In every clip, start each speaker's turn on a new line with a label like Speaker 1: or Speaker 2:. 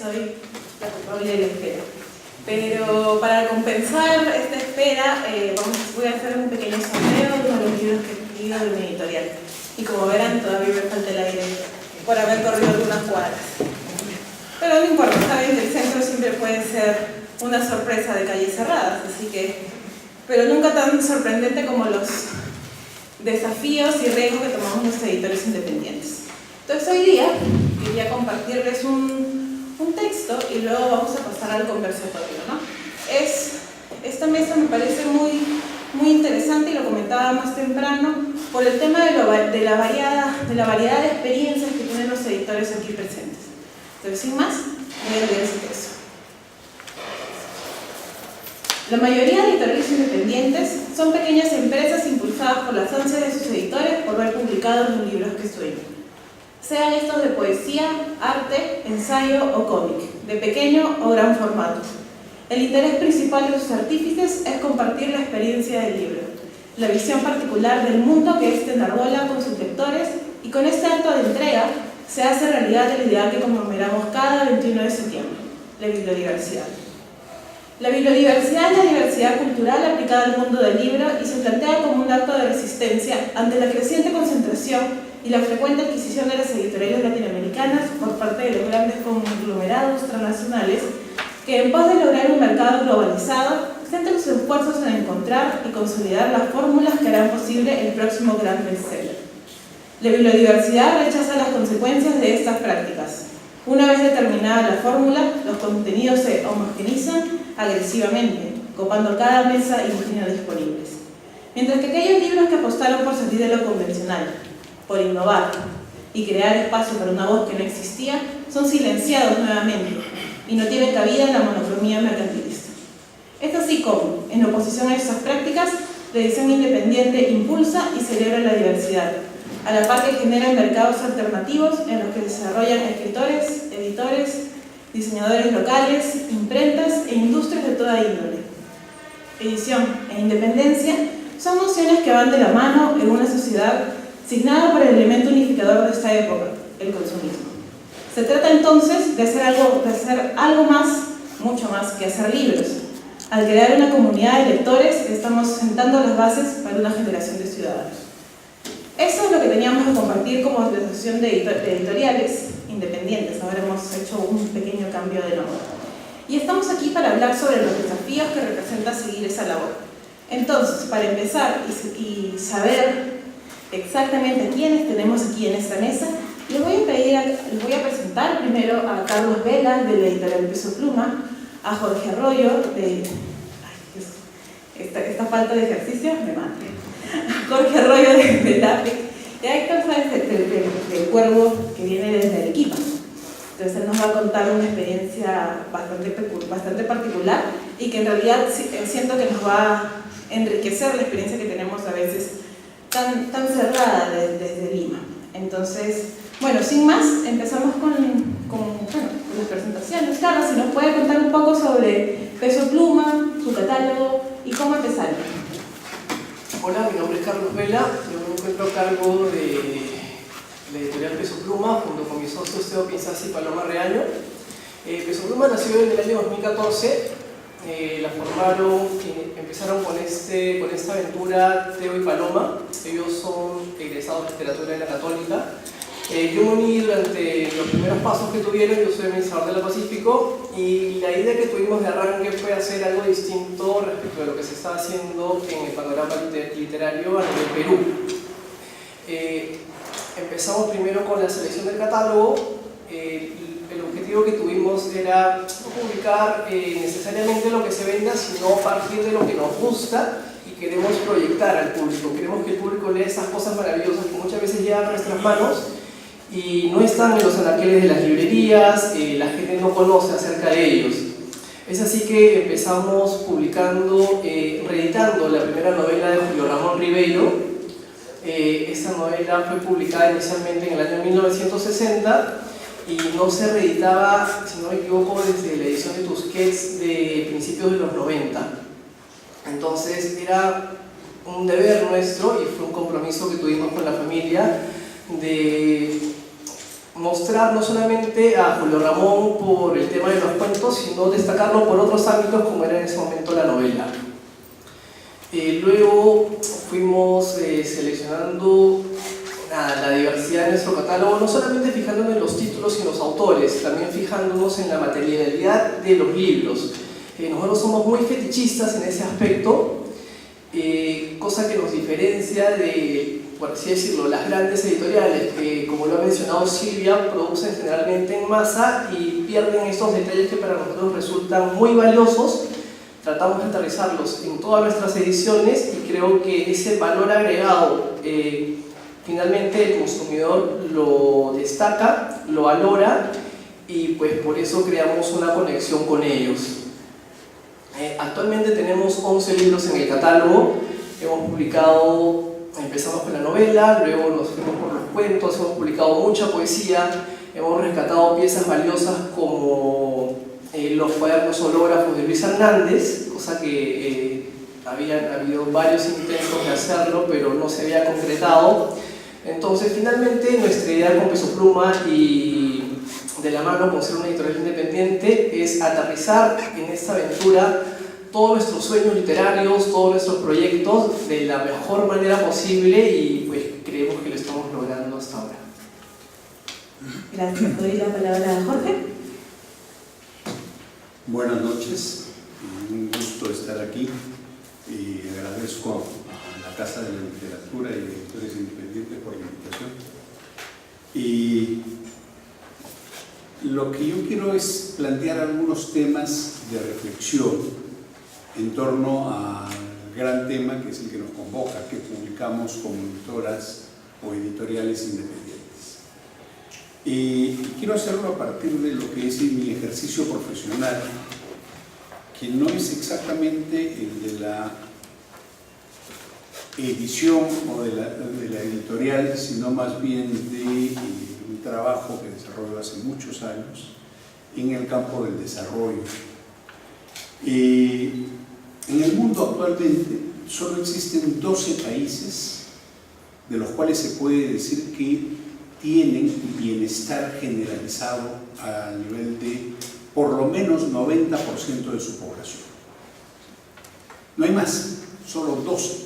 Speaker 1: soy la culpable de la espera. Pero para compensar esta espera, voy a hacer un pequeño sondeo de uno de los libros que he leído de mi editorial. Y como verán, todavía me falta el aire por haber corrido algunas cuadras. Pero no importa, saben que el centro siempre puede ser una sorpresa de calles cerradas, así que... Pero nunca tan sorprendente como los desafíos y riesgos que tomamos los editores independientes. Entonces hoy día quería compartirles un texto y luego vamos a pasar al conversatorio, ¿no? Esta mesa me parece muy interesante y lo comentaba más temprano por el tema de la variedad de experiencias que tienen los editores aquí presentes. Entonces, sin más, voy a leer ese texto. La mayoría de editoriales independientes son pequeñas empresas impulsadas por las ansias de sus editores por ver publicados los libros que sueñan. Sean estos de poesía, arte, ensayo o cómic, de pequeño o gran formato. El interés principal de sus artífices es compartir la experiencia del libro, la visión particular del mundo que éste enarbola con sus lectores, y con este acto de entrega se hace realidad el ideal que conmemoramos cada 21 de septiembre, la bibliodiversidad. La bibliodiversidad es la diversidad cultural aplicada al mundo del libro y se plantea como un acto de resistencia ante la creciente concentración y la frecuente adquisición de las editoriales latinoamericanas por parte de los grandes conglomerados transnacionales que, en pos de lograr un mercado globalizado, centran sus esfuerzos en encontrar y consolidar las fórmulas que harán posible el próximo gran bestseller. La bibliodiversidad rechaza las consecuencias de estas prácticas. Una vez determinada la fórmula, los contenidos se homogeneizan agresivamente, copando cada mesa y página disponibles. Mientras que aquellos libros que apostaron por salir de lo convencional, por innovar y crear espacio para una voz que no existía, son silenciados nuevamente y no tienen cabida en la monocromía mercantilista. Es así como, en oposición a estas prácticas, la edición independiente impulsa y celebra la diversidad, a la par que genera mercados alternativos en los que desarrollan escritores, editores, diseñadores locales, imprentas e industrias de toda índole. Edición e independencia son nociones que van de la mano en una sociedad signada por el elemento unificador de esta época, el consumismo. Se trata entonces de hacer algo más, mucho más que hacer libros. Al crear una comunidad de lectores, estamos sentando las bases para una generación de ciudadanos. Eso es lo que teníamos que compartir como asociación de editoriales independientes. Ahora hemos hecho un pequeño cambio de nombre. Y estamos aquí para hablar sobre los desafíos que representa seguir esa labor. Entonces, para empezar y saber exactamente quiénes tenemos aquí en esta mesa, les voy a presentar primero a Carlos Vela, de la editorial Peso Pluma, a Jorge Arroyo, esta falta de ejercicio me mata. Jorge Arroyo de TAPIC, y a Héctor Sáenz del Cuervo, que viene desde Arequipa. Entonces él nos va a contar una experiencia bastante particular y que en realidad siento que nos va a enriquecer la experiencia que tenemos a veces tan cerrada desde Lima. Entonces, bueno, sin más, empezamos con las presentaciones. Carlos, si nos puede contar un poco sobre Peso Pluma, su catálogo y cómo empezaron.
Speaker 2: Hola, mi nombre es Carlos Vela, yo me encuentro a cargo de la editorial Peso Pluma junto con mis socios Teo Pinzas y Paloma Reaño. Peso Pluma nació en el año 2014, la formaron, empezaron con esta aventura Teo y Paloma. Ellos son egresados de literatura de la Católica. Yo me uní durante los primeros pasos que tuvieron. Yo soy administrador de la Pacífico y la idea que tuvimos de arranque fue hacer algo distinto respecto de lo que se estaba haciendo en el panorama literario a nivel Perú. Empezamos primero con la selección del catálogo. El objetivo que tuvimos era no publicar necesariamente lo que se venda, sino partir de lo que nos gusta y queremos proyectar al público. Queremos que el público lea esas cosas maravillosas que muchas veces llegan a nuestras manos y no están en los anaqueles de las librerías, la gente no conoce acerca de ellos. Es así que empezamos publicando, reeditando la primera novela de Julio Ramón Ribeiro. Esta novela fue publicada inicialmente en el año 1960 y no se reeditaba, si no me equivoco, desde la edición de Tusquets de principios de los 90. Entonces era un deber nuestro y fue un compromiso que tuvimos con la familia de mostrar no solamente a Julio Ramón por el tema de los cuentos, sino destacarlo por otros ámbitos como era en ese momento la novela. Luego fuimos seleccionando la diversidad de nuestro catálogo, no solamente fijándonos en los títulos y en los autores, también fijándonos en la materialidad de los libros. Nosotros somos muy fetichistas en ese aspecto, cosa que nos diferencia de, por así decirlo, las grandes editoriales que, como lo ha mencionado Silvia, producen generalmente en masa y pierden estos detalles que para nosotros resultan muy valiosos. Tratamos de aterrizarlos en todas nuestras ediciones y creo que ese valor agregado finalmente el consumidor lo destaca, lo valora y pues por eso creamos una conexión con ellos. Actualmente tenemos 11 libros en el catálogo. Hemos publicado, empezamos con la novela, luego nos fuimos por los cuentos, hemos publicado mucha poesía, hemos rescatado piezas valiosas como los cuadernos hológrafos de Luis Hernández, cosa que habían habido varios intentos de hacerlo, pero no se había concretado. Entonces, finalmente, nuestra idea con Peso Pluma y de la mano con ser una editorial independiente es aterrizar en esta aventura todos nuestros sueños literarios, todos nuestros proyectos de la mejor manera posible y pues creemos que lo estamos logrando hasta ahora.
Speaker 1: Gracias. Doy la palabra a Jorge.
Speaker 3: Buenas noches, un gusto estar aquí y agradezco a la Casa de la Literatura y Editores Independientes por la invitación. Y lo que yo quiero es plantear algunos temas de reflexión en torno al gran tema que es el que nos convoca, que publicamos como editoras o editoriales independientes. Y quiero hacerlo a partir de lo que es mi ejercicio profesional, que no es exactamente el de la edición o de la editorial, sino más bien de un trabajo que desarrollo hace muchos años en el campo del desarrollo. En el mundo actualmente solo existen 12 países de los cuales se puede decir que tienen bienestar generalizado a nivel de por lo menos 90% de su población. No hay más, solo 12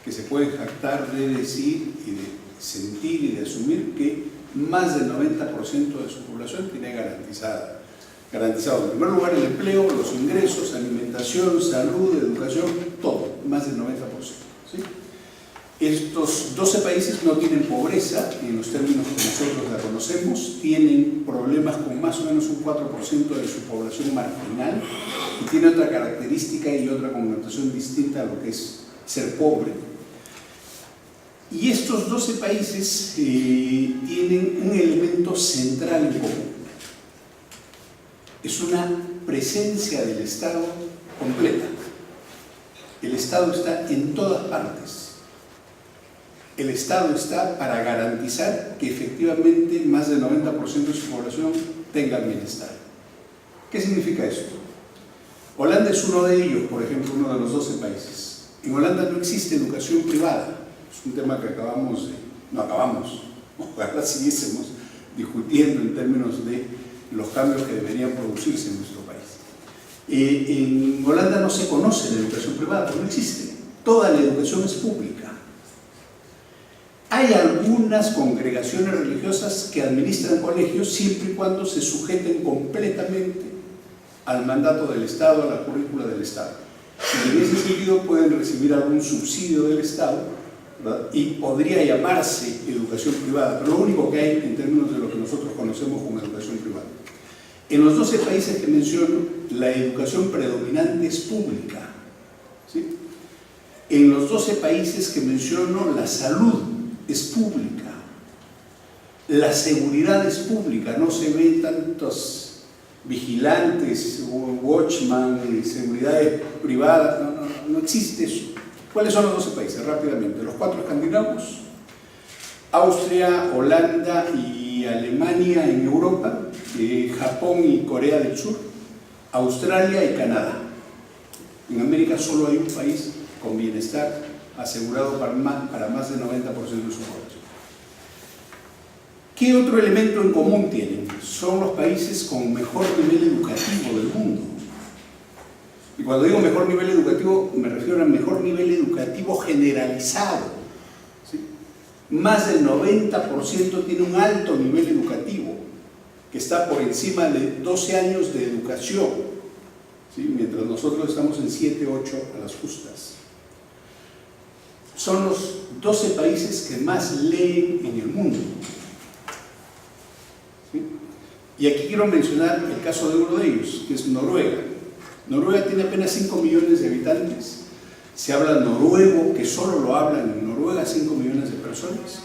Speaker 3: que se pueden jactar de decir y de sentir y de asumir que más del 90% de su población tiene garantizado en primer lugar el empleo, los ingresos, alimentación, salud, educación, todo, más del 90%. ¿Sí? Estos 12 países no tienen pobreza en los términos que nosotros la conocemos, tienen problemas con más o menos un 4% de su población marginal y tiene otra característica y otra connotación distinta a lo que es ser pobre. Y estos 12 países tienen un elemento central en común. Es una presencia del Estado completa. El Estado está en todas partes. El Estado está para garantizar que efectivamente más del 90% de su población tenga bienestar. ¿Qué significa esto? Holanda es uno de ellos, por ejemplo, uno de los 12 países. En Holanda no existe educación privada. Es un tema que ojalá siguiésemos discutiendo en términos de los cambios que deberían producirse en nuestro país. En Holanda no se conoce la educación privada, no existe. Toda la educación es pública. Hay algunas congregaciones religiosas que administran colegios siempre y cuando se sujeten completamente al mandato del Estado, a la currícula del Estado. Y en ese sentido pueden recibir algún subsidio del Estado, ¿verdad? Y podría llamarse educación privada, pero lo único que hay en términos de lo que nosotros conocemos como educación privada. En los 12 países que menciono, la educación predominante es pública. ¿Sí? En los 12 países que menciono, la salud es pública. La seguridad es pública, no se ven tantos vigilantes, watchman, seguridades privadas, no existe eso. ¿Cuáles son los 12 países? Rápidamente, los 4 escandinavos, Austria, Holanda y Alemania en Europa, Japón y Corea del Sur, Australia y Canadá. En América solo hay un país con bienestar asegurado para más del 90% de su población. ¿Qué otro elemento en común tienen? Son los países con mejor nivel educativo del mundo. Y cuando digo mejor nivel educativo, me refiero al mejor nivel educativo generalizado. ¿Sí? Más del 90% tiene un alto nivel educativo, que está por encima de 12 años de educación, ¿sí? Mientras nosotros estamos en 7, 8 a las justas. Son los 12 países que más leen en el mundo. ¿Sí? Y aquí quiero mencionar el caso de uno de ellos, que es Noruega. Noruega tiene apenas 5 millones de habitantes. Se habla noruego, que solo lo hablan en Noruega 5 millones de personas.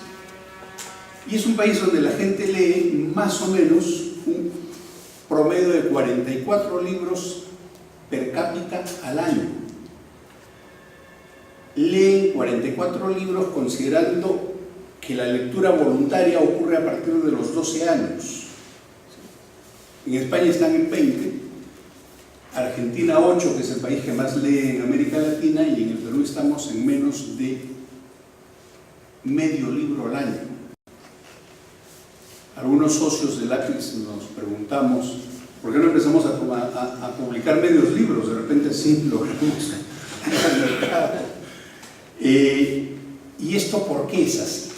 Speaker 3: Y es un país donde la gente lee más o menos un promedio de 44 libros per cápita al año. Leen 44 libros considerando que la lectura voluntaria ocurre a partir de los 12 años. En España están en 20, Argentina 8, que es el país que más lee en América Latina, y en el Perú estamos en menos de medio libro al año. Algunos socios del Lápiz nos preguntamos, ¿por qué no empezamos a publicar medios libros? De repente sí logramos el mercado. ¿Y esto por qué es así?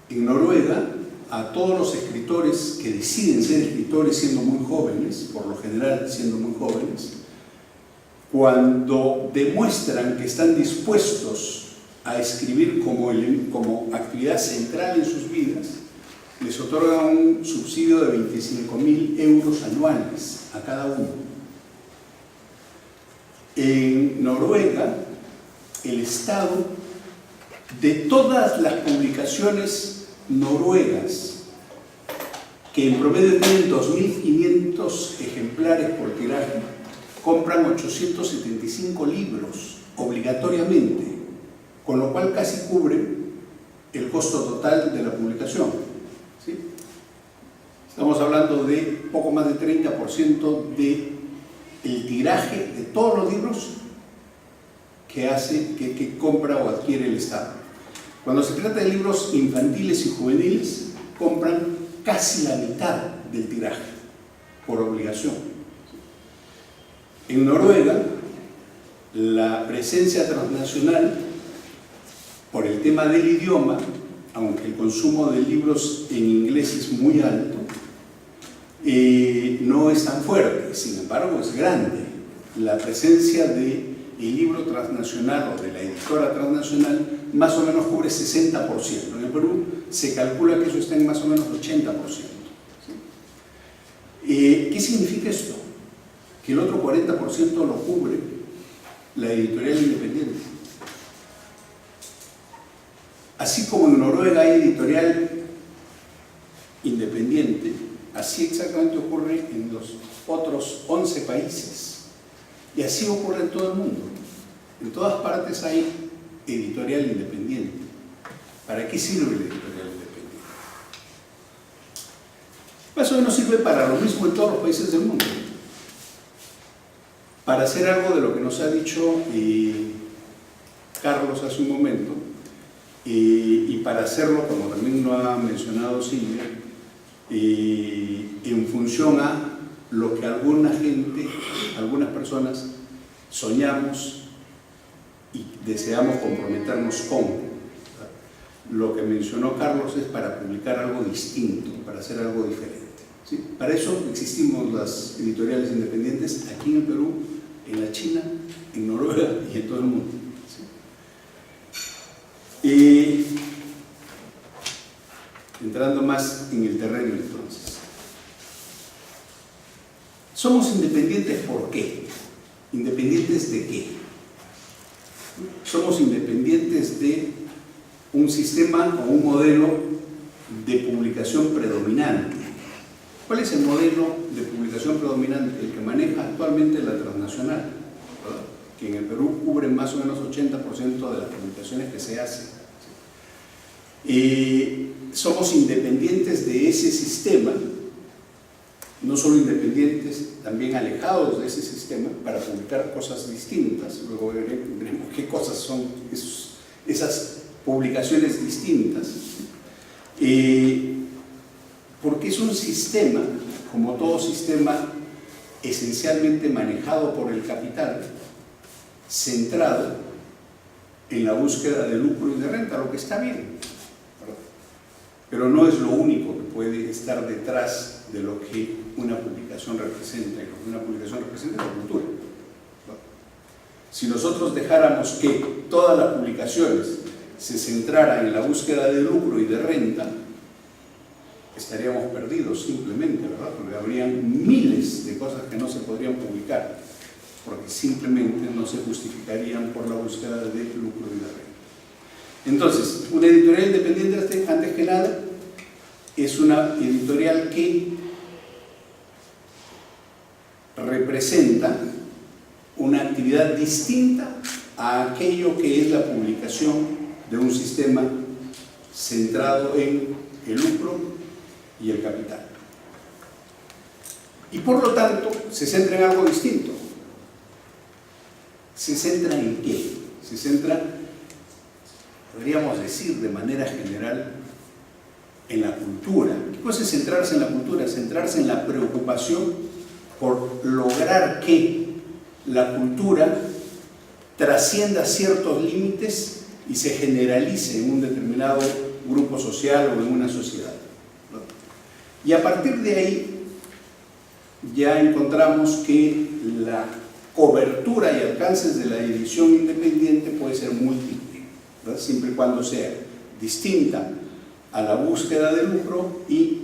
Speaker 3: En Noruega, a todos los escritores que deciden ser escritores siendo muy jóvenes, por lo general siendo muy jóvenes, cuando demuestran que están dispuestos a escribir como actividad central en sus vidas, les otorgan un subsidio de 25.000 euros anuales a cada uno. En Noruega, el Estado, de todas las publicaciones noruegas, que en promedio tienen 2.500 ejemplares por tiraje, compran 875 libros obligatoriamente, con lo cual casi cubre el costo total de la publicación. ¿Sí? Estamos hablando de poco más del 30% del tiraje de todos los libros que compra o adquiere el Estado. Cuando se trata de libros infantiles y juveniles, compran casi la mitad del tiraje, por obligación. En Noruega, la presencia transnacional, por el tema del idioma, aunque el consumo de libros en inglés es muy alto, no es tan fuerte, sin embargo es grande. La presencia del libro transnacional o de la editora transnacional más o menos cubre 60%. En el Perú se calcula que eso está en más o menos 80%. ¿Sí? ¿Qué significa esto? Que el otro 40% lo cubre la editorial independiente. Así como en Noruega hay editorial independiente, así exactamente ocurre en los otros 11 países. Y así ocurre en todo el mundo. En todas partes hay editorial independiente. ¿Para qué sirve la editorial independiente? Más o menos sirve para lo mismo en todos los países del mundo. Para hacer algo de lo que nos ha dicho Carlos hace un momento, y para hacerlo, como también lo ha mencionado Silvia, en función a lo que alguna gente, algunas personas soñamos y deseamos comprometernos con. Lo que mencionó Carlos es para publicar algo distinto, para hacer algo diferente. ¿Sí? Para eso existimos las editoriales independientes aquí en el Perú, en la China, en Noruega y en todo el mundo. ¿Sí? Entrando más en el terreno entonces. Somos independientes ¿por qué? ¿Independientes de qué? Somos independientes de un sistema o un modelo de publicación predominante. ¿Cuál es el modelo de publicación predominante? El que maneja actualmente la transnacional, ¿verdad? Que en el Perú cubre más o menos 80% de las publicaciones que se hacen. Somos independientes de ese sistema, no solo independientes, también alejados de ese sistema para publicar cosas distintas. Luego veremos qué cosas son esas publicaciones distintas. Porque es un sistema, como todo sistema, esencialmente manejado por el capital, centrado en la búsqueda de lucro y de renta, lo que está bien, ¿verdad? Pero no es lo único que puede estar detrás de lo que una publicación representa, y lo que una publicación representa es la cultura, ¿verdad? Si nosotros dejáramos que todas las publicaciones se centraran en la búsqueda de lucro y de renta, estaríamos perdidos simplemente, ¿verdad? Porque habrían miles de cosas que no se podrían publicar, porque simplemente no se justificarían por la búsqueda de lucro y de renta. Entonces, una editorial independiente, antes que nada, es una editorial que representa una actividad distinta a aquello que es la publicación de un sistema centrado en el lucro y el capital. Y por lo tanto, se centra en algo distinto. ¿Se centra en qué? Se centra, podríamos decir de manera general, en la cultura. ¿Qué cosa es centrarse en la cultura? Centrarse en la preocupación por lograr que la cultura trascienda ciertos límites y se generalice en un determinado grupo social o en una sociedad. Y a partir de ahí ya encontramos que la cobertura y alcances de la edición independiente puede ser múltiple, ¿verdad? Siempre y cuando sea distinta a la búsqueda de lucro y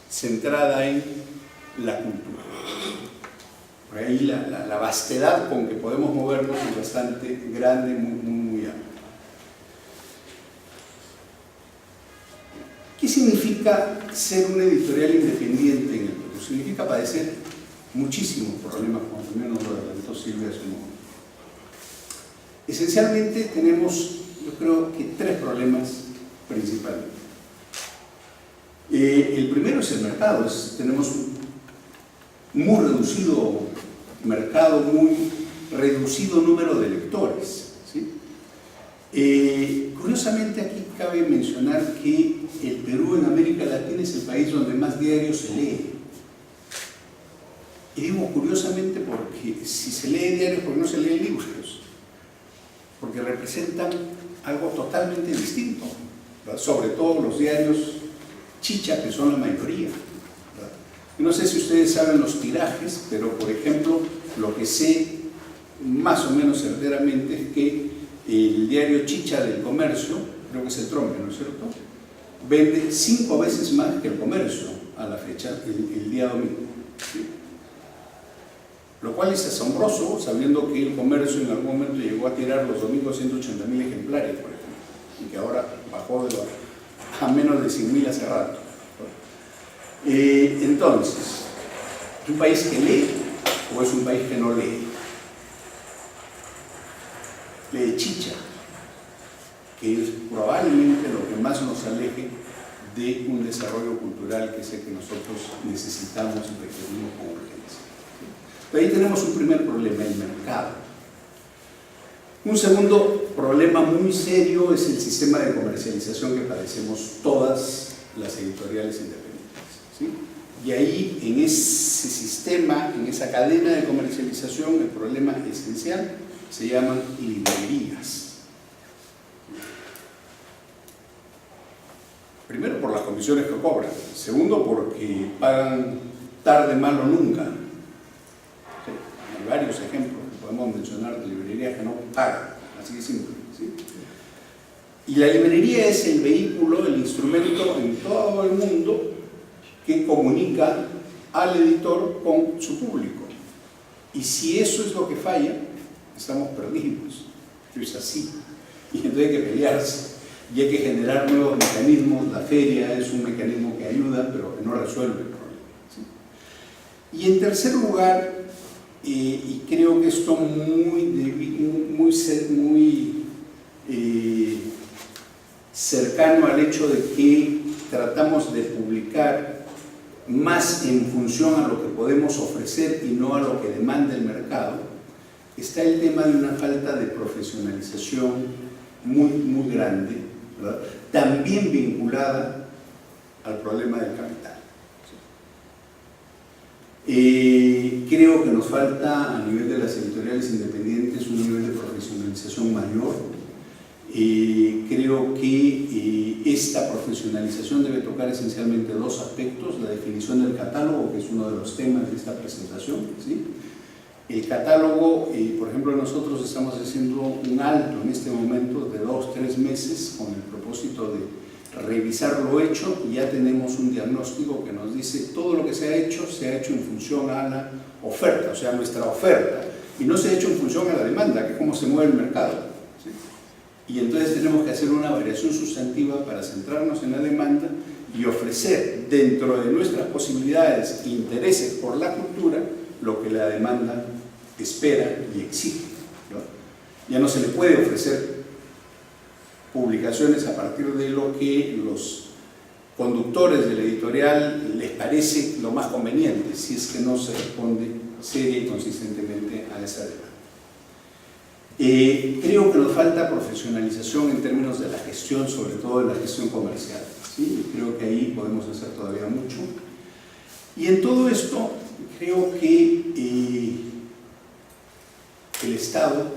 Speaker 3: centrada en la cultura. Por ahí la vastedad con que podemos movernos es bastante grande, muy amplia. ¿Qué significa ser una editorial independiente en el Perú? Significa padecer muchísimos problemas, como también nos lo adelantó Silvia hace un momento. Esencialmente tenemos, yo creo que tres problemas principalmente. El primero es el mercado. Tenemos un muy reducido mercado, muy reducido número de lectores, ¿sí? Curiosamente aquí cabe mencionar que el Perú en América Latina es el país donde más diarios se lee. Y digo curiosamente porque si se lee diarios, ¿por qué no se leen libros? Porque representan algo totalmente distinto, ¿verdad? Sobre todo los diarios chicha, que son la mayoría, ¿verdad? Y no sé si ustedes saben los tirajes, pero por ejemplo, lo que sé más o menos certeramente es que el diario chicha del Comercio, creo que es el Trompe, ¿no es cierto?, vende 5 veces más que el Comercio a la fecha, el día domingo, ¿sí? Lo cual es asombroso, sabiendo que el Comercio en algún momento llegó a tirar los domingos 180.000 ejemplares, por ejemplo, y que ahora bajó a menos de 100.000 hace rato. Entonces, ¿es un país que lee o es un país que no lee? Lee chicha, que es probablemente lo que más nos aleje de un desarrollo cultural que sé que nosotros necesitamos y requerimos con urgencia. Pero ahí tenemos un primer problema, el mercado. Un segundo problema muy serio es el sistema de comercialización que padecemos todas las editoriales independientes, ¿sí? Y ahí, en ese sistema, en esa cadena de comercialización, el problema esencial se llaman librerías. Primero, por las comisiones que cobran. Segundo, porque pagan tarde, mal o nunca. ¿Sí? Hay varios ejemplos que podemos mencionar de librerías que no pagan, así de simple, ¿sí? Y la librería es el vehículo, el instrumento en todo el mundo que comunica al editor con su público. Y si eso es lo que falla, estamos perdidos. Es así. Y entonces hay que pelearse. Y hay que generar nuevos mecanismos. La feria es un mecanismo que ayuda, pero que no resuelve el problema, ¿sí? Y en tercer lugar, y creo que esto muy cercano al hecho de que tratamos de publicar más en función a lo que podemos ofrecer y no a lo que demanda el mercado, está el tema de una falta de profesionalización muy grande, ¿verdad? También vinculada al problema del capital. Creo que nos falta a nivel de las editoriales independientes un nivel de profesionalización mayor. Creo que esta profesionalización debe tocar esencialmente dos aspectos: la definición del catálogo, que es uno de los temas de esta presentación, ¿sí? El catálogo, por ejemplo, nosotros estamos haciendo un alto en este momento de 2-3 meses con el propósito de revisar lo hecho, y ya tenemos un diagnóstico que nos dice todo lo que se ha hecho en función a la oferta, o sea, nuestra oferta, y no se ha hecho en función a la demanda, que es como se mueve el mercado, ¿sí? Y entonces tenemos que hacer una variación sustantiva para centrarnos en la demanda y ofrecer dentro de nuestras posibilidades e intereses por la cultura lo que la demanda espera y exige, ¿no? Ya no se le puede ofrecer publicaciones a partir de lo que los conductores de la editorial les parece lo más conveniente, si es que no se responde seria y consistentemente a esa demanda. Creo que nos falta profesionalización en términos de la gestión, sobre todo de la gestión comercial, ¿sí? Creo que ahí podemos hacer todavía mucho. Y en todo esto creo que el Estado,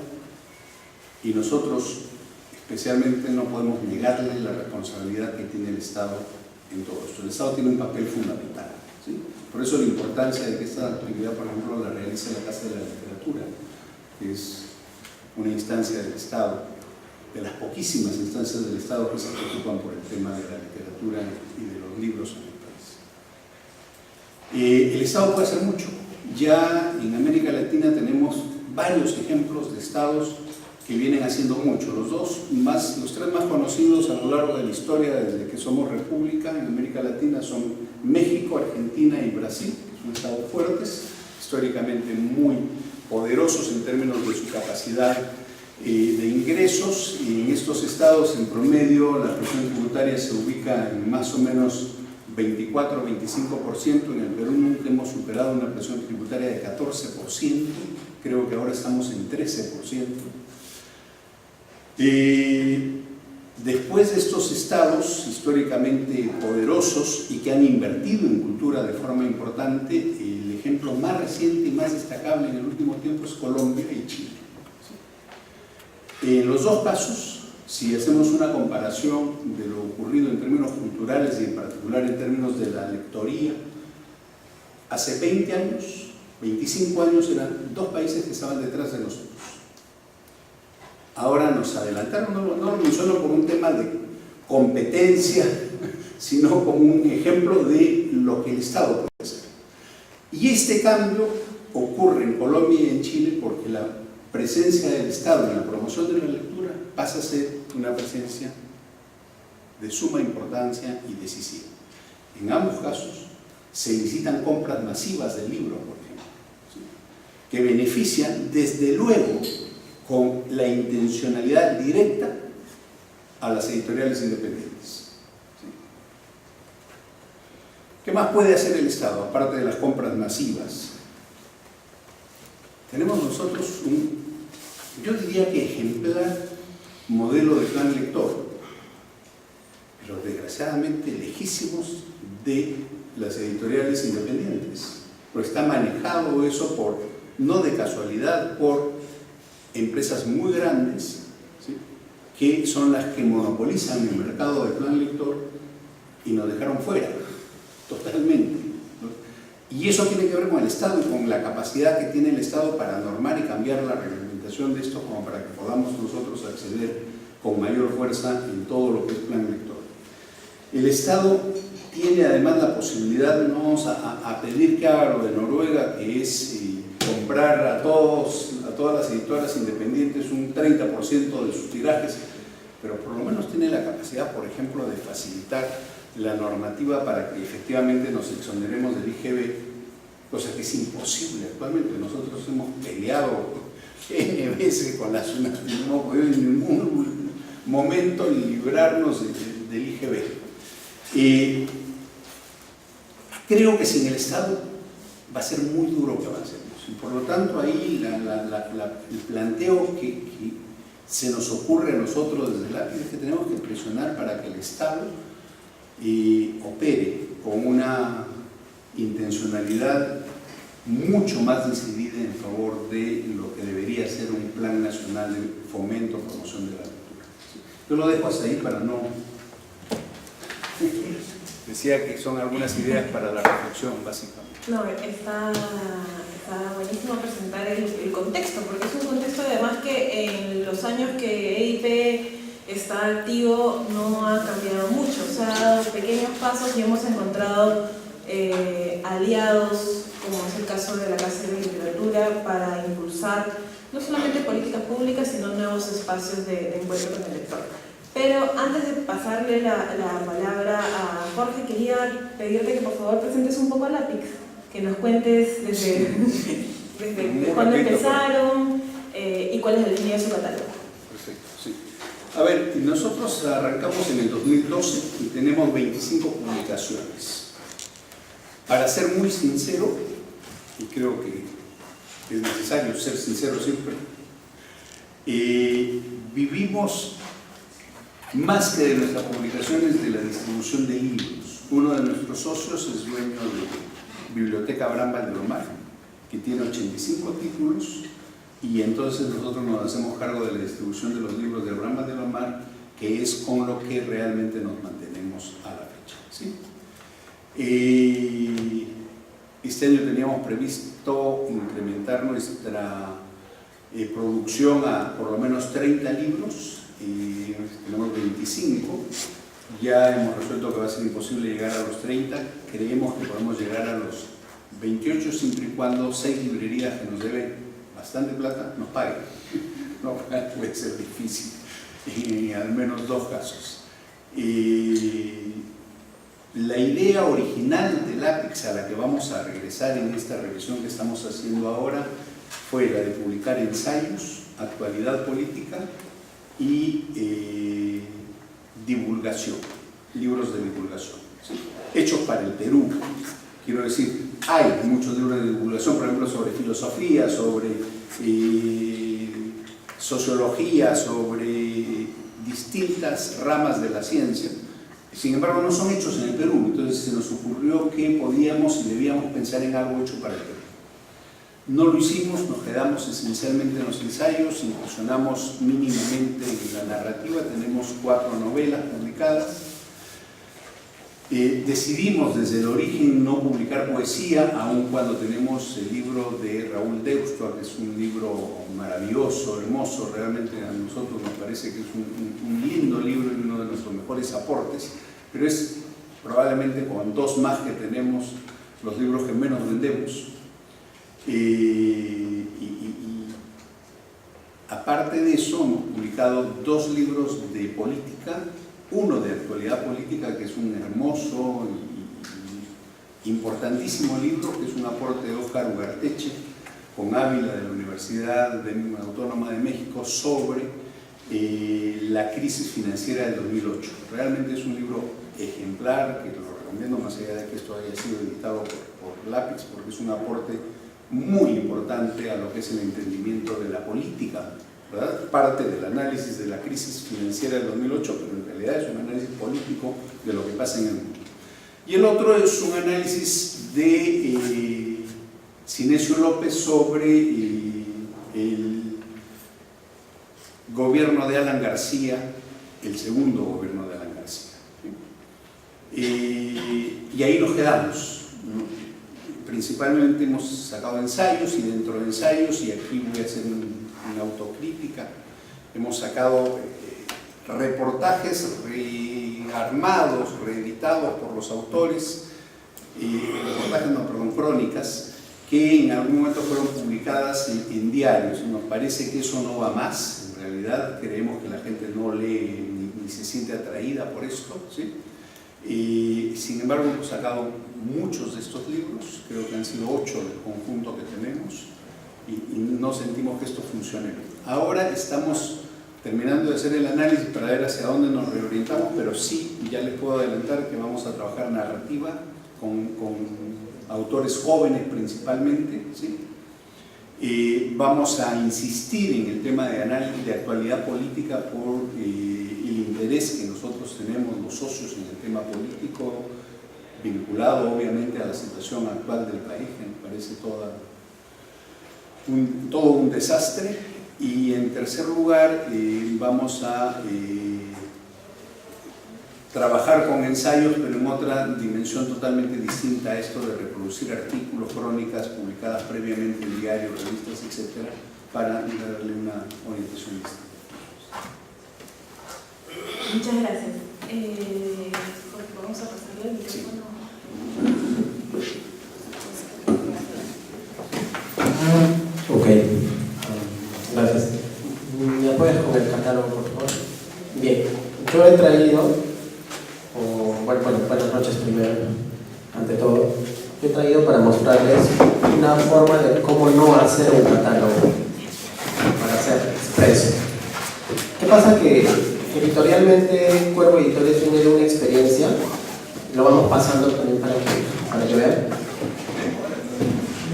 Speaker 3: y nosotros especialmente, no podemos negarle la responsabilidad que tiene el Estado en todo esto. El Estado tiene un papel fundamental, ¿sí? Por eso la importancia de que esta actividad, por ejemplo, la realice la Casa de la Literatura, que es una instancia del Estado, de las poquísimas instancias del Estado que se preocupan por el tema de la literatura y de los libros en el país. El Estado puede hacer mucho. Ya en América Latina tenemos varios ejemplos de estados que vienen haciendo mucho. Los tres más conocidos a lo largo de la historia desde que somos república en América Latina son México, Argentina y Brasil, que son estados fuertes, históricamente muy poderosos en términos de su capacidad de ingresos, y en estos estados en promedio la presión tributaria se ubica en más o menos 24-25%. En el Perú nunca hemos superado una presión tributaria de 14%, creo que ahora estamos en 13%. Después de estos estados históricamente poderosos y que han invertido en cultura de forma importante, el ejemplo más reciente y más destacable en el último tiempo es Colombia y Chile. En los dos casos, si hacemos una comparación de lo ocurrido en términos culturales y en particular en términos de la lectoría, hace 20 años, 25 años eran dos países que estaban detrás de nosotros. Ahora nos adelantaron, no solo por un tema de competencia, sino como un ejemplo de lo que el Estado puede hacer. Y este cambio ocurre en Colombia y en Chile porque la presencia del Estado en la promoción de la lectura pasa a ser una presencia de suma importancia y decisiva. En ambos casos se licitan compras masivas de libros, por ejemplo, ¿sí?, que benefician desde luego con la intencionalidad directa a las editoriales independientes, ¿sí? ¿Qué más puede hacer el Estado aparte de las compras masivas? Tenemos nosotros yo diría que ejemplar modelo de plan lector, pero desgraciadamente lejísimos de las editoriales independientes, pero está manejado eso no de casualidad, por empresas muy grandes, ¿sí?, que son las que monopolizan el mercado de plan lector y nos dejaron fuera totalmente, ¿no? Y eso tiene que ver con el Estado y con la capacidad que tiene el Estado para normar y cambiar la reglamentación de esto, como para que podamos nosotros acceder con mayor fuerza en todo lo que es plan lector. El Estado tiene además la posibilidad, no vamos a pedir que haga lo de Noruega, que es comprar a todas las editoras independientes un 30% de sus tirajes, pero por lo menos tiene la capacidad, por ejemplo, de facilitar la normativa para que efectivamente nos exoneremos del IGB, cosa que es imposible actualmente. Nosotros hemos peleado N veces con la SUNAT y no hemos podido en ningún momento librarnos del IGB. Creo que sin el Estado va a ser muy duro que avancemos. Y por lo tanto, ahí el planteo que se nos ocurre a nosotros desde el API es que tenemos que presionar para que el Estado opere con una intencionalidad mucho más decidida en favor de lo que debería ser un plan nacional de fomento, promoción de la lectura. Yo lo dejo hasta ahí para no... Decía que son algunas ideas para la reflexión, básicamente.
Speaker 1: No, está buenísimo presentar el contexto, porque es un contexto además que en los años que EIP está activo no ha cambiado mucho, o sea, ha dado pequeños pasos y hemos encontrado aliados, como es el caso de la Casa de Literatura, para impulsar no solamente políticas públicas, sino nuevos espacios de encuentro con el lector. Pero antes de pasarle la palabra a Jorge, quería pedirte que por favor presentes un poco a LAPIX, que nos cuentes desde cuándo empezaron y cuál es el fin de su catálogo.
Speaker 3: Perfecto, sí. A ver, nosotros arrancamos en el 2012 y tenemos 25 publicaciones. Para ser muy sincero, y creo que es necesario ser sincero siempre, vivimos más que de nuestras publicaciones de la distribución de libros. Uno de nuestros socios es dueño de Biblioteca Abraham Valdelomar, que tiene 85 títulos, y entonces nosotros nos hacemos cargo de la distribución de los libros de Abraham Valdelomar, que es con lo que realmente nos mantenemos a la fecha, ¿sí? Este año teníamos previsto incrementar nuestra producción a por lo menos 30 libros, tenemos 25, ya hemos resuelto que va a ser imposible llegar a los 30, creemos que podemos llegar a los 28 siempre y cuando 6 librerías que nos deben bastante plata nos paguen. No puede ser difícil, al menos 2 casos. La idea original de LAPIX, a la que vamos a regresar en esta revisión que estamos haciendo ahora, fue la de publicar ensayos, actualidad política y divulgación, libros de divulgación, ¿sí? Hechos para el Perú. Quiero decir, hay muchos libros de divulgación, por ejemplo, sobre filosofía, sobre sociología, sobre distintas ramas de la ciencia. Sin embargo, no son hechos en el Perú, entonces se nos ocurrió que podíamos y debíamos pensar en algo hecho para el Perú. No lo hicimos, nos quedamos esencialmente en los ensayos, incursionamos mínimamente en la narrativa, tenemos 4 novelas publicadas. Decidimos desde el origen no publicar poesía, aun cuando tenemos el libro de Raúl Deusto, que es un libro maravilloso, hermoso, realmente a nosotros nos parece que es un lindo libro y uno de nuestros mejores aportes, pero es probablemente con 2 más que tenemos los libros que menos vendemos. Aparte de eso, hemos publicado 2 libros de política, uno de actualidad política, que es un hermoso y importantísimo libro, que es un aporte de Óscar Ugarteche con Ávila de la Universidad Autónoma de México sobre la crisis financiera del 2008. Realmente es un libro ejemplar, que lo recomiendo más allá de que esto haya sido editado por LAPIX, porque es un aporte muy importante a lo que es el entendimiento de la política, ¿verdad? Parte del análisis de la crisis financiera del 2008, pero en realidad es un análisis político de lo que pasa en el mundo. Y el otro es un análisis de Sinesio López sobre el gobierno de Alan García, el segundo gobierno de Alan García. Y ahí nos quedamos, ¿no? Principalmente hemos sacado ensayos y dentro de ensayos, y aquí voy a hacer una autocrítica, hemos sacado reportajes rearmados, reeditados por los autores, crónicas, que en algún momento fueron publicadas en diarios. Nos parece que eso no va más, en realidad creemos que la gente no lee ni se siente atraída por esto, ¿sí? Sin embargo, hemos sacado muchos de estos libros, creo que han sido 8 del conjunto que tenemos, y no sentimos que esto funcione. Ahora estamos terminando de hacer el análisis para ver hacia dónde nos reorientamos, pero sí, ya les puedo adelantar que vamos a trabajar narrativa con autores jóvenes principalmente, ¿sí? Vamos a insistir en el tema de análisis de actualidad política por el interés que nosotros tenemos, los socios, en el tema político, vinculado obviamente a la situación actual del país, que me parece todo un desastre. Y en tercer lugar, vamos a trabajar con ensayos, pero en otra dimensión totalmente distinta a esto de reproducir artículos, crónicas publicadas previamente en diarios, revistas, etcétera, para darle una orientación distinta.
Speaker 1: Muchas gracias. Jorge, vamos a pasarle el micrófono.
Speaker 4: Ok, gracias. ¿Me apoyas con el catálogo, por favor? Bien, yo he traído, buenas noches primero, ante todo. He traído para mostrarles una forma de cómo no hacer un catálogo, para ser expreso. ¿Qué pasa? Que editorialmente Cuervo Editores viene de una experiencia, lo vamos pasando también para que vean,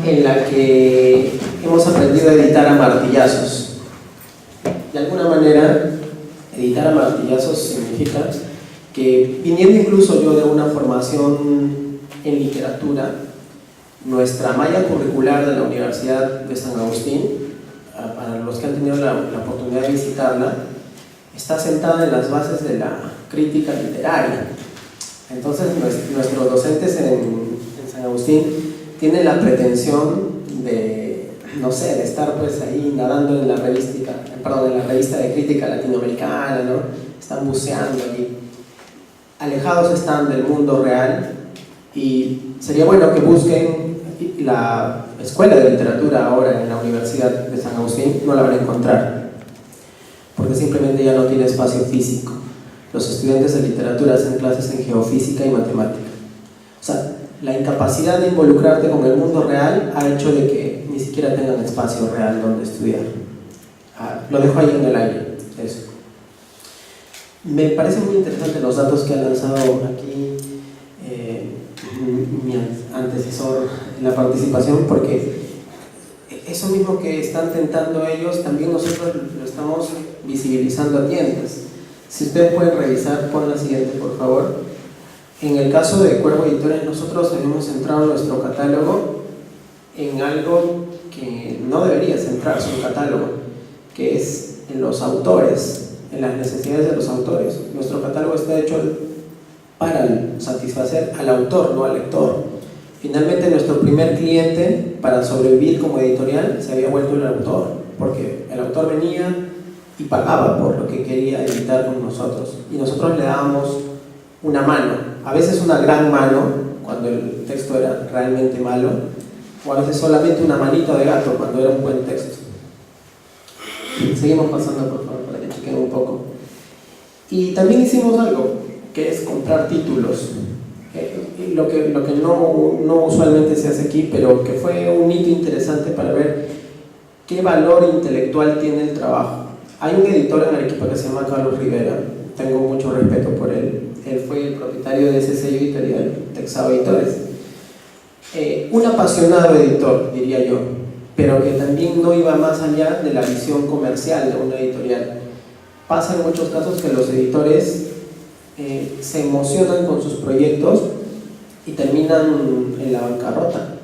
Speaker 4: en la que hemos aprendido a editar a martillazos. De alguna manera, editar a martillazos significa que, viniendo incluso yo de una formación en literatura, nuestra malla curricular de la Universidad de San Agustín, para los que han tenido la oportunidad de visitarla, está sentada en las bases de la crítica literaria. Entonces, nuestros docentes en San Agustín tienen la pretensión de, no sé, de estar pues ahí nadando en la revista de crítica latinoamericana, ¿no? Están buceando allí. Alejados están del mundo real, y sería bueno que busquen la escuela de literatura ahora en la Universidad de San Agustín. No la van a encontrar, porque simplemente ya no tiene espacio físico. Los estudiantes de literatura hacen clases en geofísica y matemática. O sea, la incapacidad de involucrarte con el mundo real ha hecho de que ni siquiera tengan espacio real donde estudiar. Lo dejo ahí en el aire, eso. Me parecen muy interesantes los datos que ha lanzado aquí mi antecesor en la participación, porque eso mismo que están tentando ellos, también nosotros lo estamos visibilizando a tientas. Si ustedes pueden revisar, pon la siguiente, por favor. En el caso de Cuervo Editores, nosotros hemos centrado nuestro catálogo en algo que no debería centrarse en catálogo, que es en los autores, en las necesidades de los autores. Nuestro catálogo está hecho para satisfacer al autor, no al lector. Finalmente, nuestro primer cliente para sobrevivir como editorial se había vuelto el autor, porque el autor venía y pagaba por lo que quería editar con nosotros, y nosotros le dábamos una mano, a veces una gran mano cuando el texto era realmente malo, o a veces solamente una manito de gato cuando era un buen texto. Seguimos pasando, por favor, para que chequen un poco. Y también hicimos algo, que es comprar títulos, lo que no usualmente se hace aquí, pero que fue un hito interesante para ver qué valor intelectual tiene el trabajo. Hay un editor en Arequipa que se llama Carlos Rivera, tengo mucho respeto por él. Él fue el propietario de ese sello editorial, Texao Editores. Un apasionado editor, diría yo, pero que también no iba más allá de la visión comercial de una editorial. Pasa en muchos casos que los editores se emocionan con sus proyectos y terminan en la bancarrota,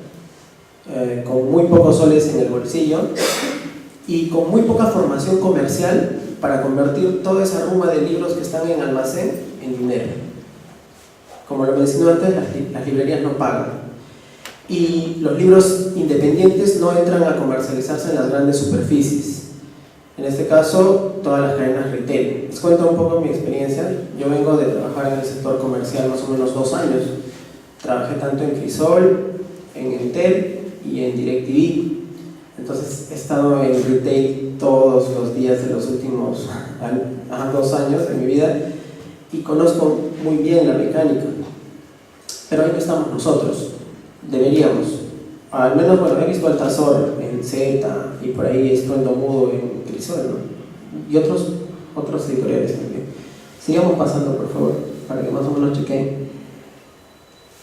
Speaker 4: con muy pocos soles en el bolsillo y con muy poca formación comercial para convertir toda esa ruma de libros que están en almacén en dinero. Como lo mencioné antes, las librerías no pagan, y los libros independientes no entran a comercializarse en las grandes superficies. En este caso, todas las cadenas retail. Les cuento un poco mi experiencia. Yo vengo de trabajar en el sector comercial más o menos 2 años. Trabajé tanto en Crisol, en Entel y en DirecTV. Entonces he estado en retail todos los días de los últimos 2 años de mi vida, y conozco muy bien la mecánica. Pero ahí no estamos nosotros. Deberíamos. Al menos, bueno, he visto Altazor en Z, y por ahí Estruendo Mudo en Crisol, ¿no? Y otros editoriales también. Sigamos pasando, por favor, para que más o menos chequen.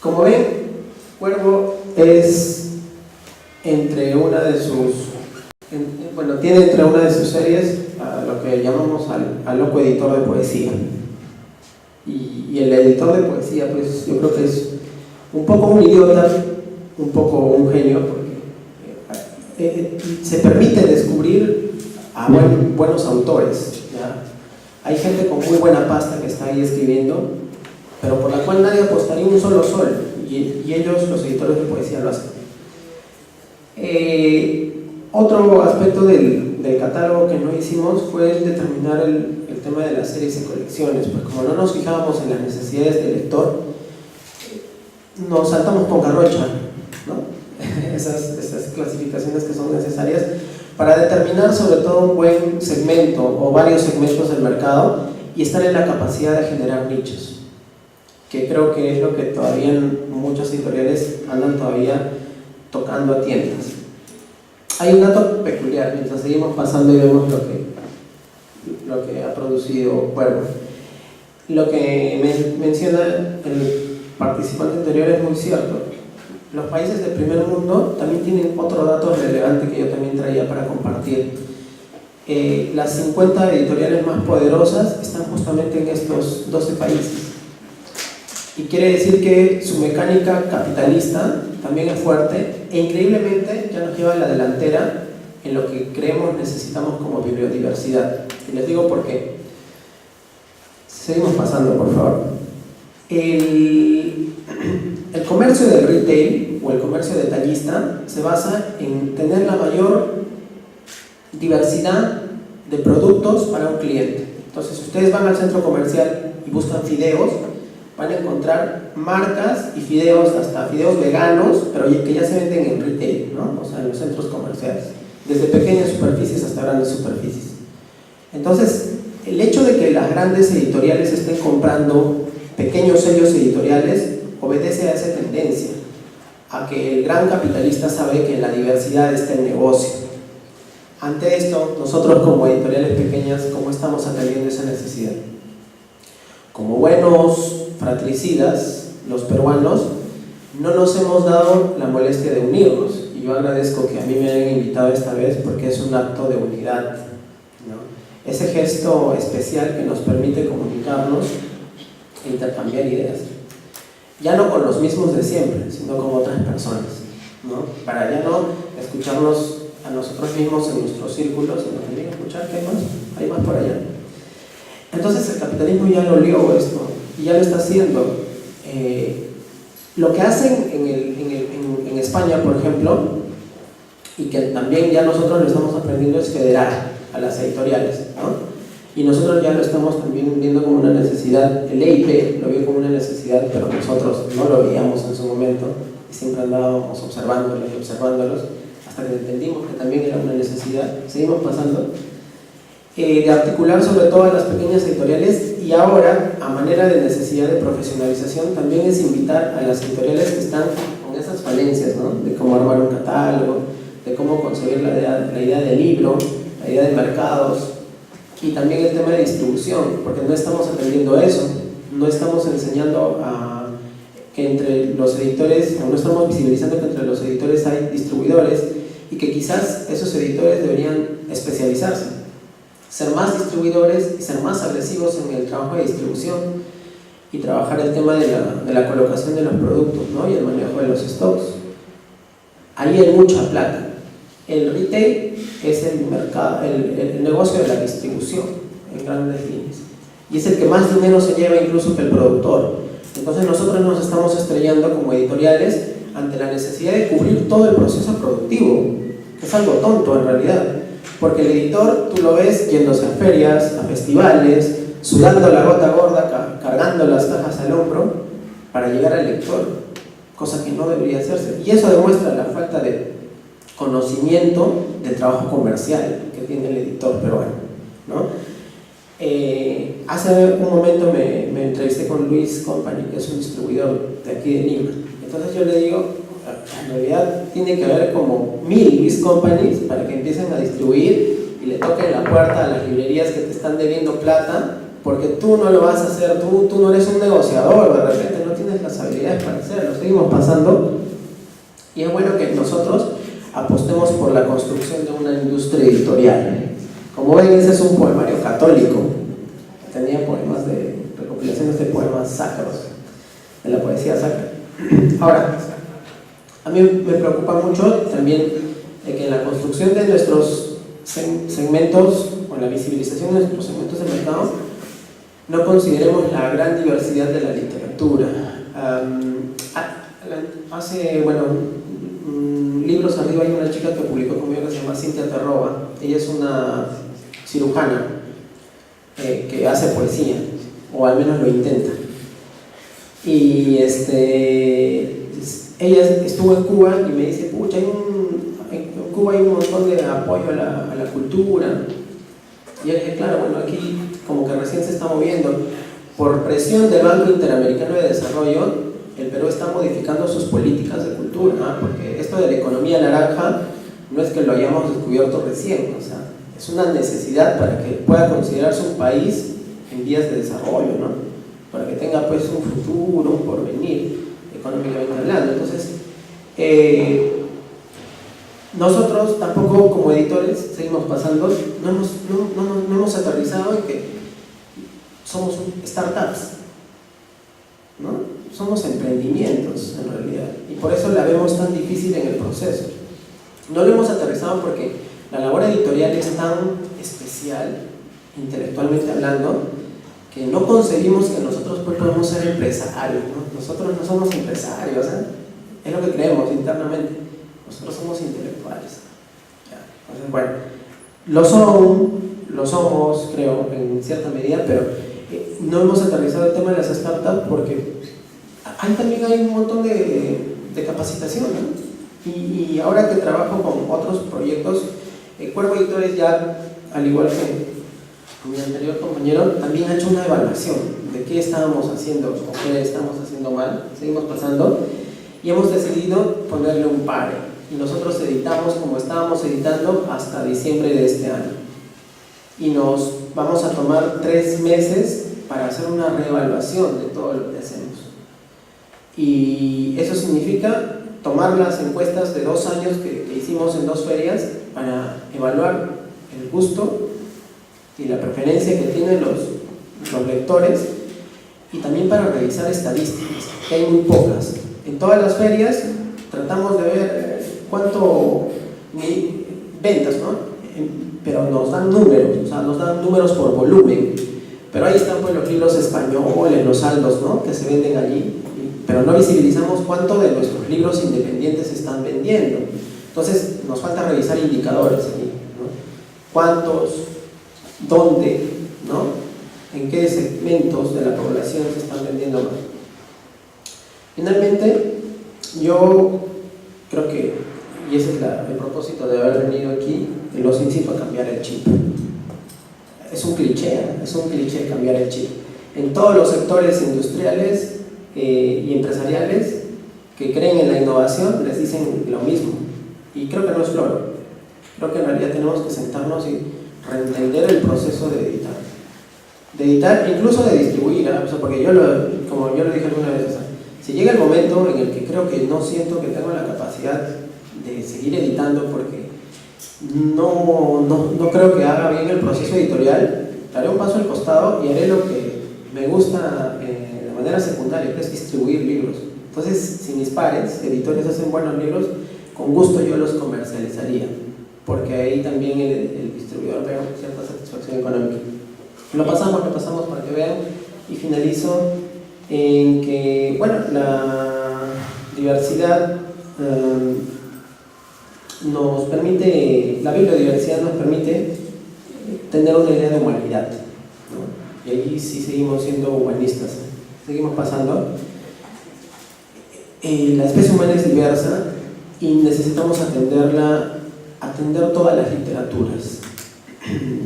Speaker 4: Como ven, Cuervo es, entre una de sus bueno, tiene entre una de sus series a lo que llamamos al loco editor de poesía. Y el editor de poesía, pues yo creo que es un poco un idiota, un poco un genio, porque se permite descubrir a buenos autores, ¿ya? Hay gente con muy buena pasta que está ahí escribiendo, pero por la cual nadie apostaría un solo sol, y ellos, los editores de poesía, lo hacen. Otro aspecto del catálogo que no hicimos fue el determinar el tema de las series y colecciones, pues como no nos fijábamos en las necesidades del lector, nos saltamos con garrocha, ¿no? esas clasificaciones que son necesarias para determinar sobre todo un buen segmento o varios segmentos del mercado y estar en la capacidad de generar nichos, que creo que es lo que todavía muchos editoriales andan todavía tocando a tiendas. Hay un dato peculiar, mientras seguimos pasando y vemos lo que ha producido Cuervo. Lo que menciona el participante anterior es muy cierto. Los países del primer mundo también tienen otro dato relevante que yo también traía para compartir. Las 50 editoriales más poderosas están justamente en estos 12 países. Y quiere decir que su mecánica capitalista también es fuerte e increíblemente ya nos lleva a la delantera en lo que creemos necesitamos como biodiversidad. Y les digo por qué. Seguimos pasando, por favor. El comercio del retail o el comercio detallista se basa en tener la mayor diversidad de productos para un cliente. Entonces, si ustedes van al centro comercial y buscan fideos, van a encontrar marcas y fideos, hasta fideos veganos, pero que ya se venden en retail, ¿no? O sea, en los centros comerciales, desde pequeñas superficies hasta grandes superficies. Entonces, el hecho de que las grandes editoriales estén comprando pequeños sellos editoriales obedece a esa tendencia, a que el gran capitalista sabe que en la diversidad está el negocio. Ante esto, nosotros como editoriales pequeñas, ¿cómo estamos atendiendo esa necesidad? Como buenos fratricidas, los peruanos, no nos hemos dado la molestia de unirnos, y yo agradezco que a mí me hayan invitado esta vez porque es un acto de unidad, ¿no? Ese gesto especial que nos permite comunicarnos e intercambiar ideas, ya no con los mismos de siempre, sino con otras personas, ¿no? Para ya no escucharnos a nosotros mismos en nuestros círculos, sino también escuchar que hay más por allá. Entonces el capitalismo ya lo olió esto y ya lo está haciendo. Lo que hacen en España, por ejemplo, y que también ya nosotros lo estamos aprendiendo, es federar a las editoriales, ¿no? Y nosotros ya lo estamos también viendo como una necesidad. El EIP lo vio como una necesidad, pero nosotros no lo veíamos en su momento y siempre andábamos observándolos y observándolos hasta que entendimos que también era una necesidad. Seguimos pasando. De articular sobre todo a las pequeñas editoriales, y ahora, a manera de necesidad de profesionalización, también es invitar a las editoriales que están con esas falencias, ¿no? De cómo armar un catálogo, de cómo conseguir la idea del libro, la idea de mercados, y también el tema de distribución, porque no estamos atendiendo eso, no estamos enseñando que entre los editores, o no estamos visibilizando que entre los editores hay distribuidores, y que quizás esos editores deberían especializarse, ser más distribuidores y ser más agresivos en el trabajo de distribución y trabajar el tema de la colocación de los productos, ¿no? Y el manejo de los stocks. Ahí hay mucha plata. El retail es el mercado, el negocio de la distribución en grandes líneas, y es el que más dinero se lleva incluso que el productor. Entonces nosotros nos estamos estrellando como editoriales ante la necesidad de cubrir todo el proceso productivo, que es algo tonto en realidad. Porque el editor, tú lo ves yéndose a ferias, a festivales, sudando la gota gorda, cargando las cajas al hombro para llegar al lector, cosa que no debería hacerse. Y eso demuestra la falta de conocimiento de trabajo comercial que tiene el editor peruano, ¿no? Hace un momento me entrevisté con Luis Company, que es un distribuidor de aquí de Lima. Entonces yo le digo, en realidad tiene que haber como 1000 Luis Companies para que empiecen a distribuir y le toquen la puerta a las librerías que te están debiendo plata, porque tú no lo vas a hacer, tú no eres un negociador, de repente no tienes las habilidades para hacerlo. Seguimos pasando, y es bueno que nosotros apostemos por la construcción de una industria editorial. Como ven, ese es un poemario católico. Tenía poemas de recopilaciones de poemas sacros, de la poesía sacra. Ahora, a mí me preocupa mucho también que en la construcción de nuestros segmentos, o en la visibilización de nuestros segmentos de mercado, no consideremos la gran diversidad de la literatura. Hace, libros arriba hay una chica que publicó conmigo que se llama Cintia Terroba. Ella es una cirujana que hace poesía, o al menos lo intenta. Y ella estuvo en Cuba y me dice, pucha, en Cuba hay un montón de apoyo a la cultura. Y yo le dije, claro, bueno, aquí como que recién se está moviendo. Por presión del Banco Interamericano de Desarrollo, el Perú está modificando sus políticas de cultura, ¿no? Porque esto de la economía naranja no es que lo hayamos descubierto recién, o sea, es una necesidad para que pueda considerarse un país en vías de desarrollo, ¿no? Para que tenga pues un futuro, un porvenir, económicamente hablando. Entonces, nosotros tampoco como editores seguimos pasando, no hemos aterrizado en que somos startups, ¿no? Somos emprendimientos en realidad, y por eso la vemos tan difícil en el proceso. No lo hemos aterrizado porque la labor editorial es tan especial, intelectualmente hablando, que no concebimos que nosotros pues podemos ser empresarios, ¿no? Nosotros no somos empresarios, ¿eh? Es lo que creemos internamente. Nosotros somos intelectuales. Entonces, bueno, lo somos, creo, en cierta medida, pero no hemos aterrizado el tema de las startups porque también hay un montón de capacitación, ¿no? Y ahora que trabajo con otros proyectos, Cuervo Editores ya, al igual que mi anterior compañero, también ha hecho una evaluación de qué estábamos haciendo o qué estamos haciendo mal, seguimos pasando, y hemos decidido ponerle un pare. Y nosotros editamos como estábamos editando hasta diciembre de este año. Y nos vamos a tomar 3 meses para hacer una reevaluación de todo lo que hacemos. Y eso significa tomar las encuestas de 2 años que hicimos en 2 ferias para evaluar el gusto y la preferencia que tienen los lectores, y también para revisar estadísticas, que hay muy pocas. En todas las ferias tratamos de ver cuánto ventas, ¿no? Pero nos dan números, o sea, nos dan números por volumen. Pero ahí están pues los libros españoles, los saldos, ¿no? Que se venden allí, pero no visibilizamos cuánto de nuestros libros independientes se están vendiendo. Entonces nos falta revisar indicadores allí, ¿no? ¿Cuántos? ¿Dónde? ¿No? ¿En qué segmentos de la población se están vendiendo más? Finalmente, yo creo que, y ese es el propósito de haber venido aquí, los incito a cambiar el chip. Es un cliché cambiar el chip. En todos los sectores industriales y empresariales que creen en la innovación les dicen lo mismo, y creo que no es floro. Creo que en realidad tenemos que sentarnos y reentender el proceso de editar, incluso de distribuir, ¿eh? O sea, porque como yo lo dije alguna vez, o sea, si llega el momento en el que creo que no siento que tengo la capacidad de seguir editando porque no creo que haga bien el proceso editorial, daré un paso al costado y haré lo que me gusta de manera secundaria, que es distribuir libros. Entonces, si mis pares, editores, hacen buenos libros, con gusto yo los comercializaría, porque ahí también el distribuidor ve cierta satisfacción económica. Lo pasamos para que vean, y finalizo en que, bueno, la diversidad nos permite, la biodiversidad nos permite tener una idea de humanidad, ¿no? Y ahí sí seguimos siendo humanistas, seguimos pasando. La especie humana es diversa y necesitamos atender todas las literaturas,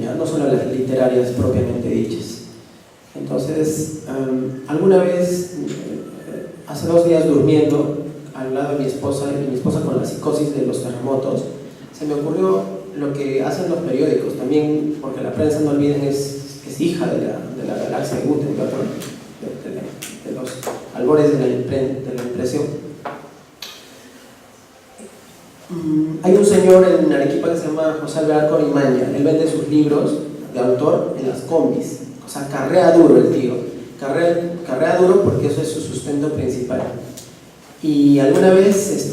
Speaker 4: ¿ya? No solo las literarias propiamente dichas. Entonces, alguna vez, hace 2 días durmiendo al lado de mi esposa, y mi esposa con la psicosis de los terremotos, se me ocurrió lo que hacen los periódicos también, porque la prensa, no olviden, es hija de la galaxia de Gutenberg, ¿no? de los albores de la impresión. Hay un señor en Arequipa que se llama José Alberto Imaña. Él vende sus libros de autor en las combis. O sea, carrea duro el tío. Carrea duro porque eso es su sustento principal. Y alguna vez,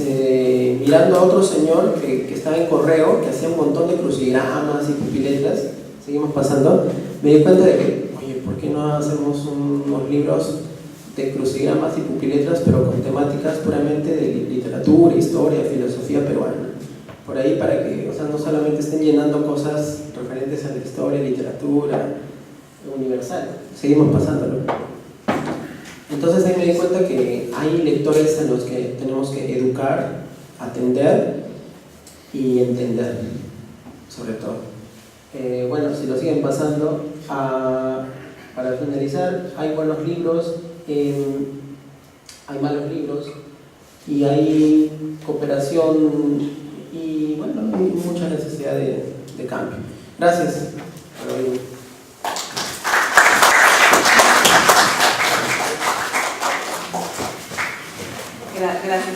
Speaker 4: mirando a otro señor que estaba en correo, que hacía un montón de crucigramas y pupiletras, seguimos pasando, me di cuenta de que, oye, ¿por qué no hacemos unos libros de crucigramas y pupiletras, pero con temáticas puramente de literatura, historia, filosofía peruana? Por ahí, para que, o sea, no solamente estén llenando cosas referentes a la historia, literatura, universal. Seguimos pasándolo. Entonces ahí me di cuenta que hay lectores a los que tenemos que educar, atender y entender, sobre todo. Bueno, si lo siguen pasando, para finalizar, hay buenos libros, hay malos libros y hay cooperación y bueno, hay mucha necesidad de cambio. Gracias por oírme.
Speaker 1: Gracias.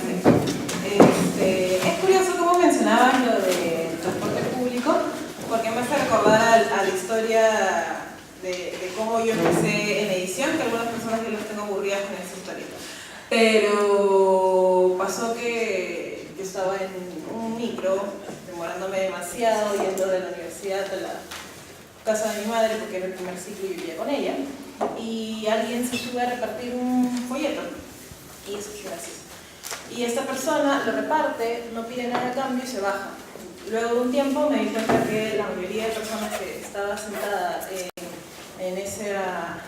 Speaker 1: Es curioso cómo mencionabas lo del transporte público, porque me hace recordar a la historia de cómo yo empecé en edición, que algunas personas ya las tengo aburridas con esa historia. Pero pasó que yo estaba en un micro, demorándome demasiado, yendo de la universidad a la casa de mi madre, porque era el primer ciclo y vivía con ella, y alguien se sube a repartir un folleto, y eso es gracioso. Y esta persona lo reparte, no pide nada a cambio y se baja. Luego de un tiempo me di cuenta que la mayoría de personas que estaba sentada en esa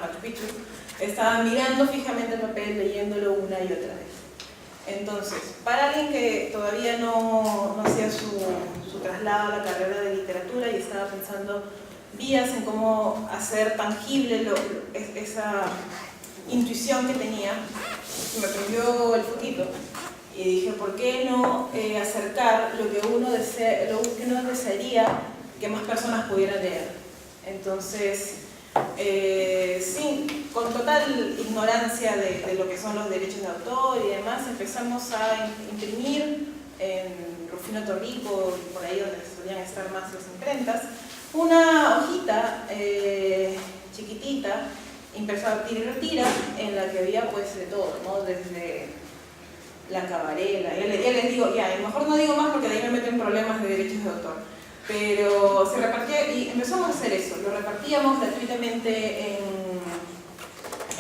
Speaker 1: Machu Picchu estaban mirando fijamente el papel, leyéndolo una y otra vez. Entonces, para alguien que todavía no hacía su traslado a la carrera de literatura y estaba pensando vías en cómo hacer tangible esa intuición que tenía, me prendió el foquito y dije, ¿por qué no acercar lo que uno desearía que más personas pudieran leer? Entonces, sí, con total ignorancia de lo que son los derechos de autor y demás, empezamos a imprimir en Rufino Torrico, por ahí donde solían estar más las imprentas, una hojita chiquitita, impresora tira y retira, en la que había pues de todo, ¿no? Desde la cabarela, ya les digo, mejor no digo más porque de ahí me meto en problemas de derechos de autor, pero se repartía y empezamos a hacer eso, lo repartíamos gratuitamente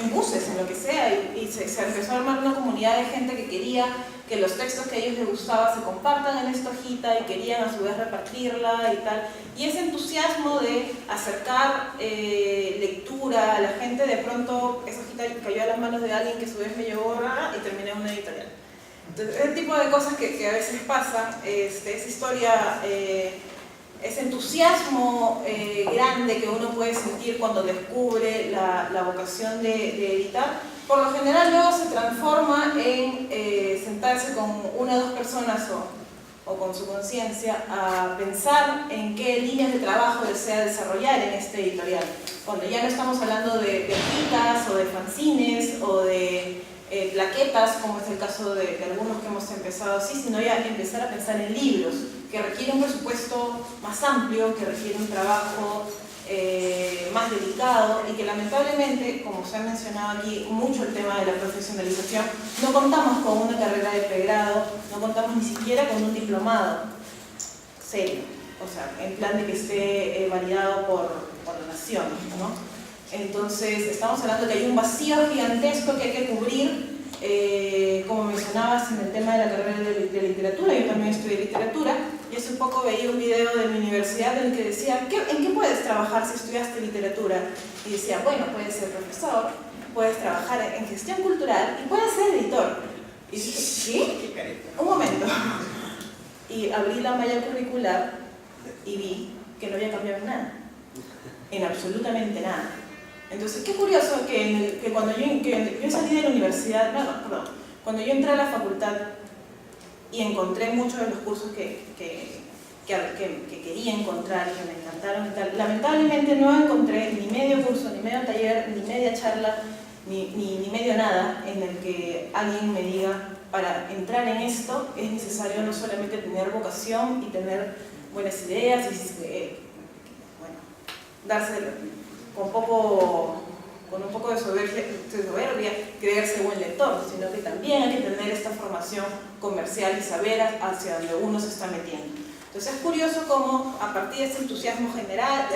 Speaker 1: en buses, en lo que sea, y se empezó a armar una comunidad de gente que quería que los textos que a ellos les gustaba se compartan en esta hojita y querían a su vez repartirla y tal. Y ese entusiasmo de acercar lectura a la gente, de pronto esa hojita cayó a las manos de alguien que a su vez me llevó y terminé en una editorial. Entonces, ese tipo de cosas que a veces pasan, esa historia, ese entusiasmo grande que uno puede sentir cuando descubre la vocación de editar, por lo general luego se transforma en sentarse con una o dos personas o con su conciencia a pensar en qué líneas de trabajo desea desarrollar en este editorial. Cuando ya no estamos hablando de hojitas o de fanzines o de plaquetas, como es el caso de algunos que hemos empezado así, sino ya empezar a pensar en libros, que requiere un presupuesto más amplio, que requiere un trabajo más delicado y que lamentablemente, como se ha mencionado aquí mucho el tema de la profesionalización, no contamos con una carrera de pregrado, no contamos ni siquiera con un diplomado serio, o sea, en plan de que esté validado por la nación, ¿no? Entonces, estamos hablando de que hay un vacío gigantesco que hay que cubrir, como mencionabas en el tema de la carrera de literatura. Yo también estudié literatura y hace un poco veía un video de mi universidad en el que decía, ¿en qué puedes trabajar si estudiaste literatura? Y decía, bueno, puedes ser profesor, puedes trabajar en gestión cultural y puedes ser editor. Y dije, ¿qué? Un momento. Y abrí la malla curricular y vi que no había cambiado en nada, en absolutamente nada. Entonces, qué curioso que cuando yo salí de la universidad, cuando yo entré a la facultad y encontré muchos de los cursos que quería encontrar y que me encantaron y tal, lamentablemente no encontré ni medio curso, ni medio taller, ni media charla, ni medio nada en el que alguien me diga, para entrar en esto es necesario no solamente tener vocación y tener buenas ideas y darse con un poco de soberbia, creerse buen lector, sino que también hay que tener esta formación comercial y saber hacia donde uno se está metiendo. Entonces es curioso cómo a partir de este entusiasmo general,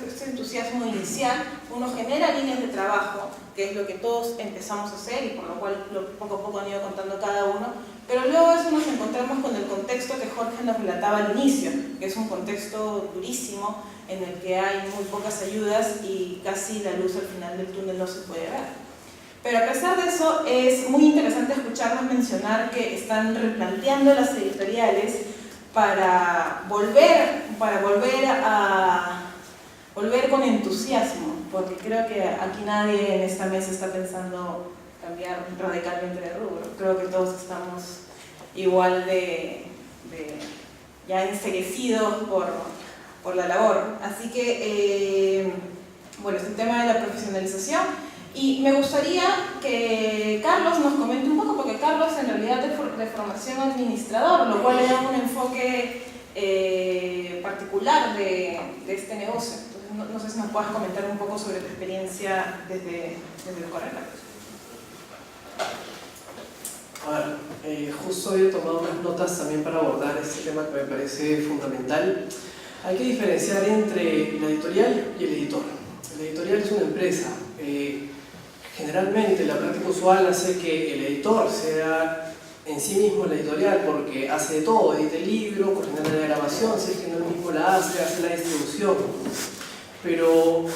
Speaker 1: este entusiasmo inicial, uno genera líneas de trabajo, que es lo que todos empezamos a hacer y por lo cual poco a poco han ido contando cada uno, pero luego eso nos encontramos con el contexto que Jorge nos relataba al inicio, que es un contexto durísimo en el que hay muy pocas ayudas y casi la luz al final del túnel no se puede ver. Pero a pesar de eso es muy interesante escucharnos mencionar que están replanteando las editoriales para volver con entusiasmo, porque creo que aquí nadie en esta mesa está pensando cambiar radicalmente de rubro. Creo que todos estamos igual de ya enceguecidos por la labor. Así que, bueno, es el tema de la profesionalización. Y me gustaría que Carlos nos comente un poco, porque Carlos en realidad es de formación administrador, lo cual le da un enfoque particular de este negocio. Entonces, no sé si nos puedas comentar un poco sobre tu experiencia desde el Correo.
Speaker 2: A ver, justo he tomado unas notas también para abordar este tema que me parece fundamental. Hay que diferenciar entre la editorial y el editor. La editorial es una empresa. Generalmente la práctica usual hace que el editor sea en sí mismo la editorial porque hace de todo, edita el libro, coordina la grabación, si es que no él mismo la hace la distribución. Pero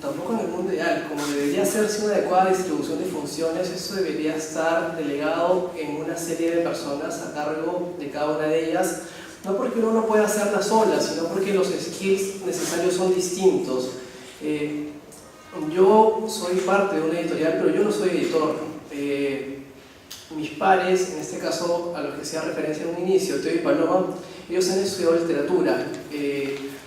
Speaker 2: tampoco en el mundo ideal, como debería hacerse una adecuada distribución de funciones, eso debería estar delegado en una serie de personas a cargo de cada una de ellas, no porque uno no pueda hacerla sola, sino porque los skills necesarios son distintos. Yo soy parte de una editorial, pero yo no soy editor. Mis pares, en este caso a los que hacía referencia en un inicio, Teo y Paloma, ellos han estudiado literatura.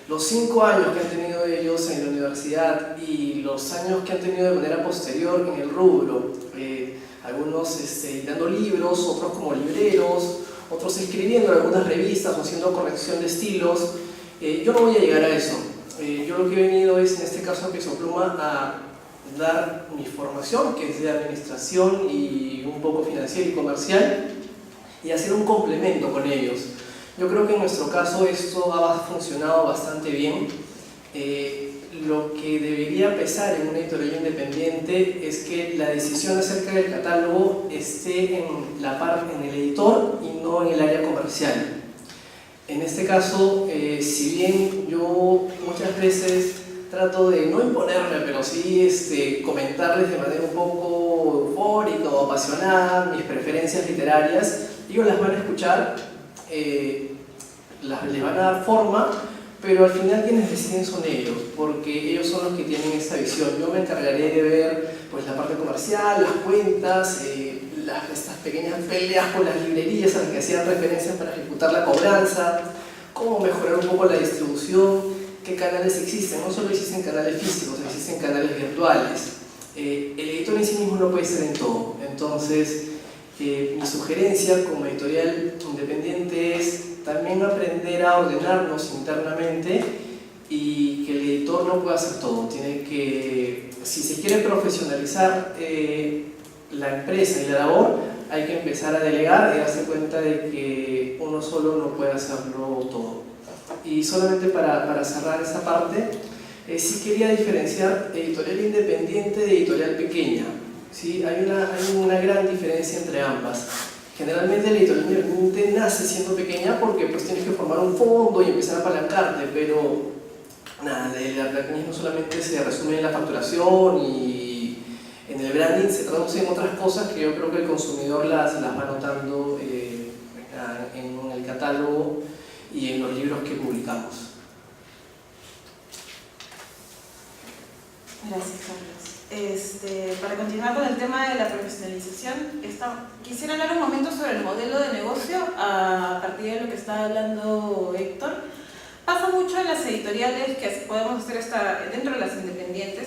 Speaker 2: Los 5 años que han tenido ellos en la universidad y los años que han tenido de manera posterior en el rubro, algunos editando libros, otros como libreros, otros escribiendo en algunas revistas o haciendo corrección de estilos, yo no voy a llegar a eso. Yo lo que he venido es, en este caso a Peso Pluma, a dar mi formación, que es de administración y un poco financiera y comercial, y hacer un complemento con ellos. Yo creo que en nuestro caso esto ha funcionado bastante bien. Lo que debería pesar en una editorial independiente es que la decisión acerca del catálogo esté en el editor y no en el área comercial. En este caso, si bien yo muchas veces trato de no imponerme, pero sí comentarles de manera un poco eufórica o apasionada mis preferencias literarias, ellos las van a escuchar, les van a dar forma, pero al final quienes deciden son ellos, porque ellos son los que tienen esta visión. Yo me encargaré de ver pues, la parte comercial, las cuentas, estas pequeñas peleas con las librerías a las que hacían referencia para ejecutar la cobranza, cómo mejorar un poco la distribución, qué canales existen. No solo existen canales físicos, existen canales virtuales. El editor en sí mismo no puede ser en todo. Entonces, mi sugerencia como editorial independiente es también aprender a ordenarnos internamente y que el editor no pueda hacer todo. Tiene que, si se quiere profesionalizar la empresa y la labor, hay que empezar a delegar y darse cuenta de que uno solo no puede hacerlo todo. Y solamente para cerrar esa parte, sí quería diferenciar editorial independiente de editorial pequeña. ¿Sí? Hay una gran diferencia entre ambas. Generalmente la editorial independiente nace siendo pequeña porque pues tienes que formar un fondo y empezar a apalancarte, pero nada, la pequeña no solamente se resume en la facturación y en el branding, se traduce en otras cosas que yo creo que el consumidor las va notando en el catálogo y en los libros que publicamos.
Speaker 1: Gracias, Carlos. Para continuar con el tema de la profesionalización, quisiera hablar un momento sobre el modelo de negocio a partir de lo que está hablando Héctor. Pasa mucho mucho de las editoriales que podemos hacer dentro de las independientes.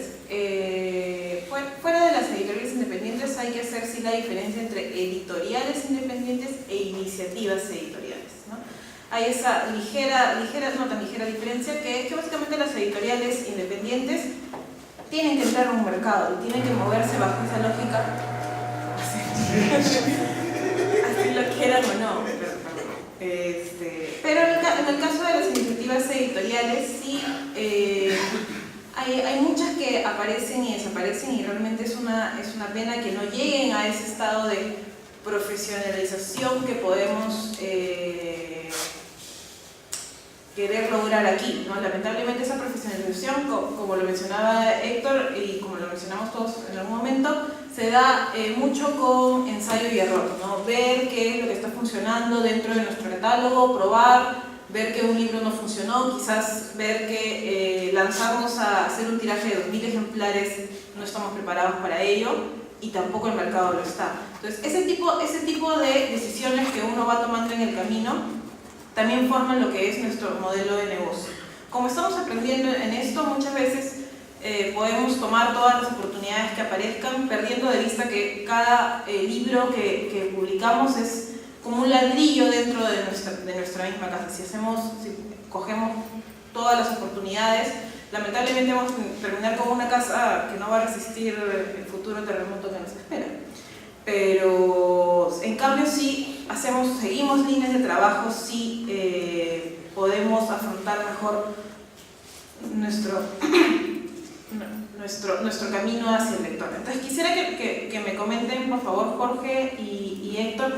Speaker 1: Fuera de las editoriales independientes hay que hacer sí la diferencia entre editoriales independientes e iniciativas editoriales, ¿no? Hay esa no tan ligera diferencia, que es que básicamente las editoriales independientes tienen que entrar a un mercado y tienen que moverse bajo esa lógica, así lo quieran o no. Pero en el caso de las iniciativas editoriales sí hay muchas que aparecen y desaparecen, y realmente es una pena que no lleguen a ese estado de profesionalización que podemos querer lograr aquí, ¿no? Lamentablemente esa profesionalización, como lo mencionaba Héctor y como lo mencionamos todos en algún momento, se da mucho con ensayo y error, ¿no? Ver qué es lo que está funcionando dentro de nuestro catálogo, probar, ver que un libro no funcionó, quizás ver que lanzarnos a hacer un tiraje de 2000 ejemplares no estamos preparados para ello, y tampoco el mercado lo está. Entonces, ese tipo de decisiones que uno va tomando en el camino también forman lo que es nuestro modelo de negocio. Como estamos aprendiendo en esto, muchas veces podemos tomar todas las oportunidades que aparezcan, perdiendo de vista que cada libro que publicamos es como un ladrillo dentro de nuestra misma casa. Si cogemos todas las oportunidades, lamentablemente vamos a terminar con una casa que no va a resistir el futuro terremoto que nos espera. Pero en cambio sí seguimos líneas de trabajo, sí podemos afrontar mejor nuestro camino hacia el lector. Entonces quisiera que me comenten, por favor, Jorge y Héctor,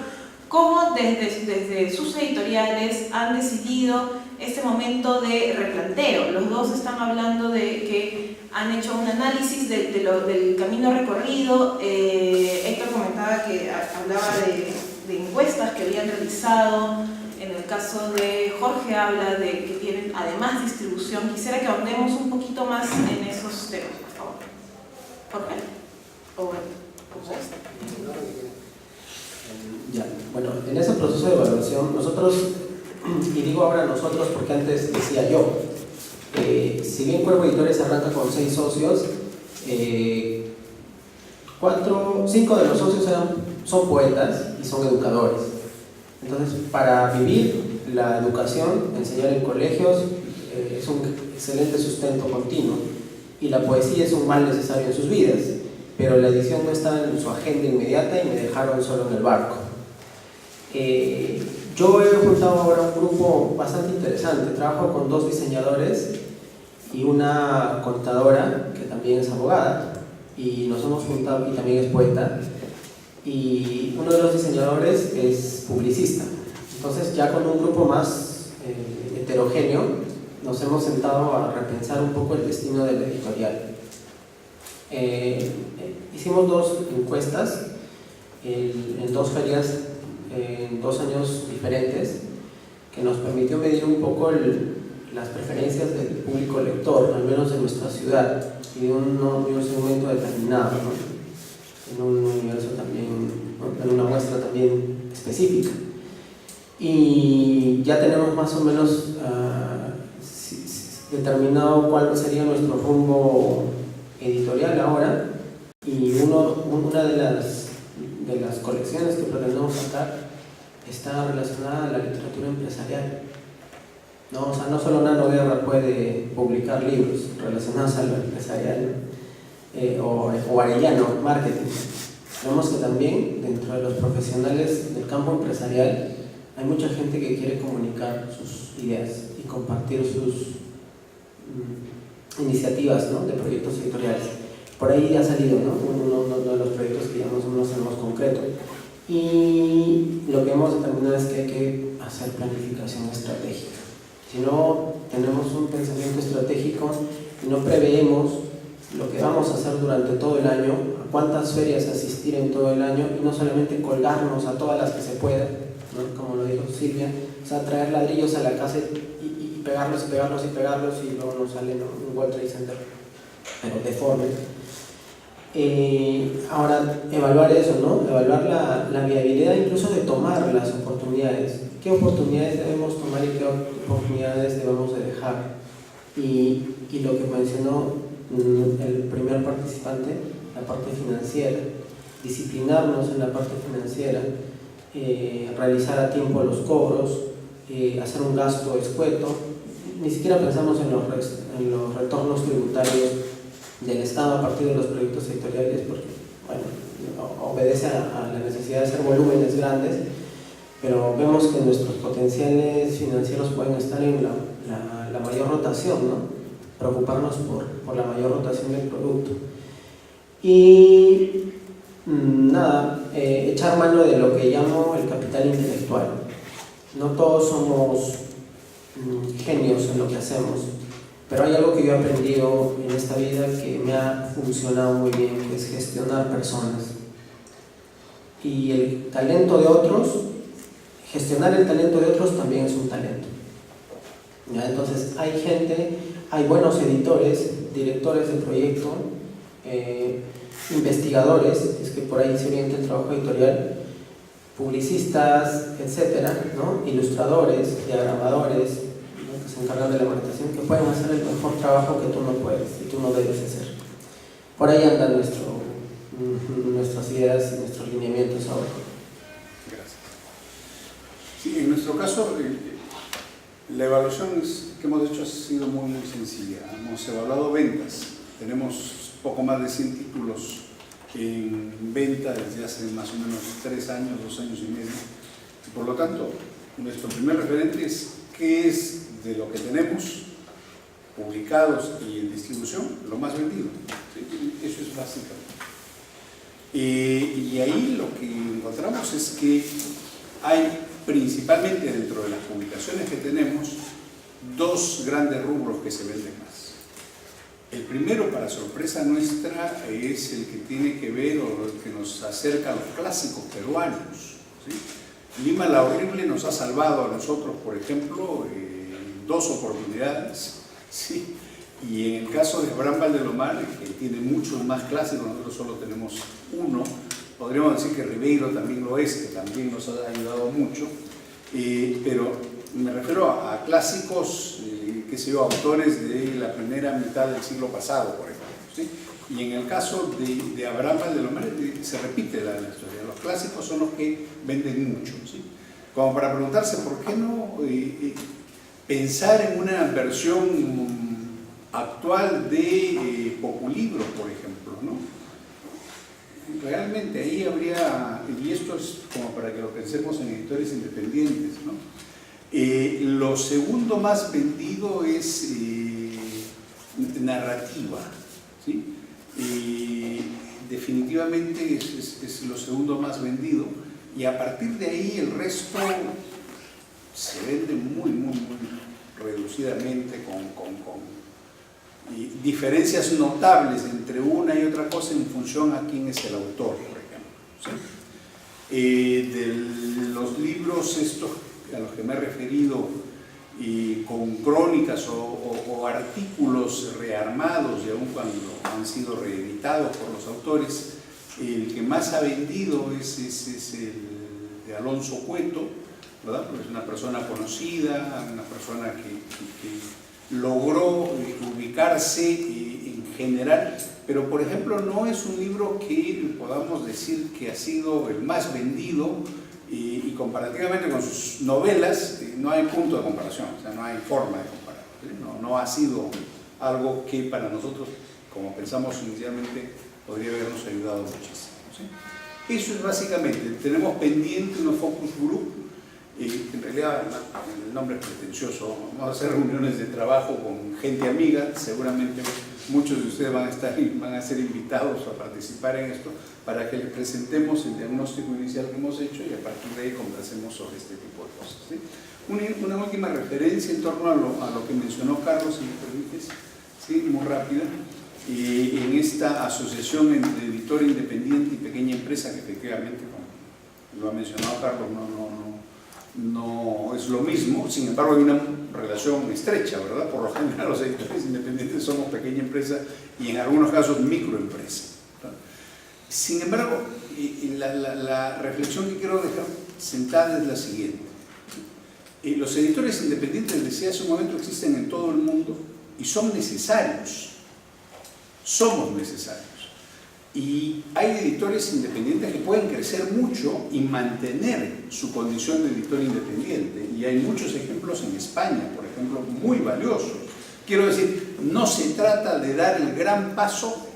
Speaker 1: cómo desde sus editoriales han decidido este momento de replanteo. Los dos están hablando de que han hecho un análisis del camino recorrido. Héctor comentaba que hablaba de encuestas que habían realizado. En el caso de Jorge habla de que tienen además distribución. Quisiera que ahondemos un poquito más en esos temas, por favor. Jorge.
Speaker 4: Ya, bueno, en ese proceso de evaluación nosotros, y digo ahora nosotros porque antes decía yo, si bien Cuervo Editores arranca con 6 socios, 5 de los socios son poetas y son educadores. Entonces, para vivir la educación, enseñar en colegios es un excelente sustento continuo, y la poesía es un mal necesario en sus vidas, pero la edición no estaba en su agenda inmediata y me dejaron solo en el barco. Yo he juntado ahora un grupo bastante interesante. Trabajo con 2 diseñadores y una contadora que también es abogada, y nos hemos juntado, y también es poeta, y uno de los diseñadores es publicista. Entonces, ya con un grupo más heterogéneo, nos hemos sentado a repensar un poco el destino de la editorial. Hicimos 2 encuestas en 2 ferias en 2 años diferentes, que nos permitió medir un poco las preferencias del público lector, al menos de nuestra ciudad, y de un segmento determinado, ¿no? En un universo también, ¿no? En una muestra también específica. Y ya tenemos más o menos determinado cuál sería nuestro rumbo editorial ahora, y una de las colecciones que pretendemos sacar está relacionada a la literatura empresarial. No, o sea, no solo Nano Guerra puede publicar libros relacionados a lo empresarial, o Arellano, marketing. Vemos que también dentro de los profesionales del campo empresarial hay mucha gente que quiere comunicar sus ideas y compartir sus iniciativas, ¿no? De proyectos editoriales. Por ahí ha salido, ¿no? Uno de los proyectos que ya más o menos tenemos concreto. Y lo que hemos determinado es que hay que hacer planificación estratégica. Si no tenemos un pensamiento estratégico y no preveemos lo que vamos a hacer durante todo el año, a cuántas ferias asistir en todo el año, y no solamente colgarnos a todas las que se pueda, ¿no? Como lo dijo Silvia, o sea, traer ladrillos a la casa y pegarlos y pegarlos y pegarlos, y luego nos sale, ¿no? Un World Trade Center, pero deforme. Ahora, evaluar eso, ¿no? Evaluar la viabilidad incluso de tomar las oportunidades. ¿Qué oportunidades debemos tomar y qué oportunidades debemos de dejar. Y lo que mencionó el primer participante, la parte financiera, disciplinarnos en la parte financiera, realizar a tiempo los cobros, hacer un gasto escueto. Ni siquiera pensamos en los retornos tributarios del Estado a partir de los proyectos sectoriales, porque bueno, obedece a la necesidad de hacer volúmenes grandes, pero vemos que nuestros potenciales financieros pueden estar en la mayor rotación, ¿no? Preocuparnos por la mayor rotación del producto. Y nada, echar mano de lo que llamo el capital intelectual. No todos somos genios en lo que hacemos, pero hay algo que yo he aprendido en esta vida que me ha funcionado muy bien, que es gestionar personas. Y el talento de otros, gestionar el talento de otros también es un talento. ¿Ya? Entonces hay gente, hay buenos editores, directores de proyecto, investigadores, es que por ahí se orienta el trabajo editorial, publicistas, etcétera, ¿no? Ilustradores, diagramadores, ¿no? Que se encargan de la monetización, que pueden hacer el mejor trabajo que tú no puedes y tú no debes hacer. Por ahí andan nuestras ideas y nuestros lineamientos ahora.
Speaker 3: Gracias. Sí, en nuestro caso, la evaluación que hemos hecho ha sido muy sencilla. Hemos evaluado ventas. Tenemos poco más de 100 títulos en venta desde hace más o menos 3 años, 2 años y medio. Y por lo tanto, nuestro primer referente es qué es de lo que tenemos publicados y en distribución lo más vendido. ¿Sí? Eso es básico. Y ahí lo que encontramos es que hay principalmente dentro de las publicaciones que tenemos 2 grandes rubros que se venden más. El primero, para sorpresa nuestra, es el que tiene que ver o el que nos acerca a los clásicos peruanos. ¿Sí? Lima la Horrible nos ha salvado a nosotros, por ejemplo, en 2 oportunidades. ¿Sí? Y en el caso de Abraham Valdelomar, que tiene muchos más clásicos, nosotros solo tenemos 1. Podríamos decir que Ribeiro también lo es, que también nos ha ayudado mucho. Pero me refiero a clásicos, qué sé yo, autores de la primera mitad del siglo pasado, por ejemplo. ¿Sí? Y en el caso de Abraham Valdelomar se repite la historia. Los clásicos son los que venden mucho. ¿Sí? Como para preguntarse por qué no pensar en una versión actual de Populibros, por ejemplo, ¿no? Realmente ahí habría, y esto es como para que lo pensemos en editores independientes, ¿no? Lo segundo más vendido es narrativa, ¿sí? Definitivamente es lo segundo más vendido, y a partir de ahí el resto se vende muy reducidamente con diferencias notables entre una y otra cosa en función a quién es el autor, por ejemplo. ¿Sí? De los libros estos a los que me he referido, con crónicas o artículos rearmados, y aun cuando han sido reeditados por los autores, el que más ha vendido es el de Alonso Cueto, ¿verdad? Porque es una persona conocida, una persona que logró ubicarse en general, pero por ejemplo no es un libro que podamos decir que ha sido el más vendido, y comparativamente con sus novelas no hay punto de comparación, o sea, no hay forma de comparar. ¿Sí? No ha sido algo que para nosotros, como pensamos inicialmente, podría habernos ayudado muchísimo. ¿Sí? Eso es básicamente. Tenemos pendiente unos focus group, en realidad el nombre es pretencioso. Vamos a hacer reuniones de trabajo con gente amiga, seguramente muchos de ustedes van a ser invitados a participar en esto, para que les presentemos el diagnóstico inicial que hemos hecho y a partir de ahí conversemos sobre este tipo de cosas. ¿Sí? Una última referencia en torno a lo que mencionó Carlos, si me permites, ¿sí? Muy rápida, en esta asociación entre editor independiente y pequeña empresa, que efectivamente, como lo ha mencionado Carlos, no es lo mismo, sin embargo hay una relación estrecha, ¿verdad? Por lo general los editores independientes somos pequeña empresa y en algunos casos microempresa. Sin embargo, la reflexión que quiero dejar sentada es la siguiente. Los editores independientes, decía hace un momento, existen en todo el mundo y son necesarios. Somos necesarios. Y hay editores independientes que pueden crecer mucho y mantener su condición de editor independiente. Y hay muchos ejemplos en España, por ejemplo, muy valiosos. Quiero decir, no se trata de dar el gran paso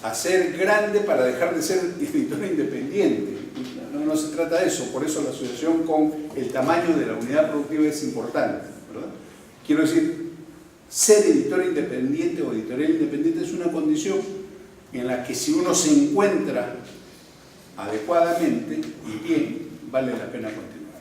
Speaker 3: a ser grande para dejar de ser editor independiente. No se trata de eso, por eso la asociación con el tamaño de la unidad productiva es importante, ¿verdad? Quiero decir, ser editor independiente o editorial independiente es una condición en la que si uno se encuentra adecuadamente y bien, vale la pena continuar.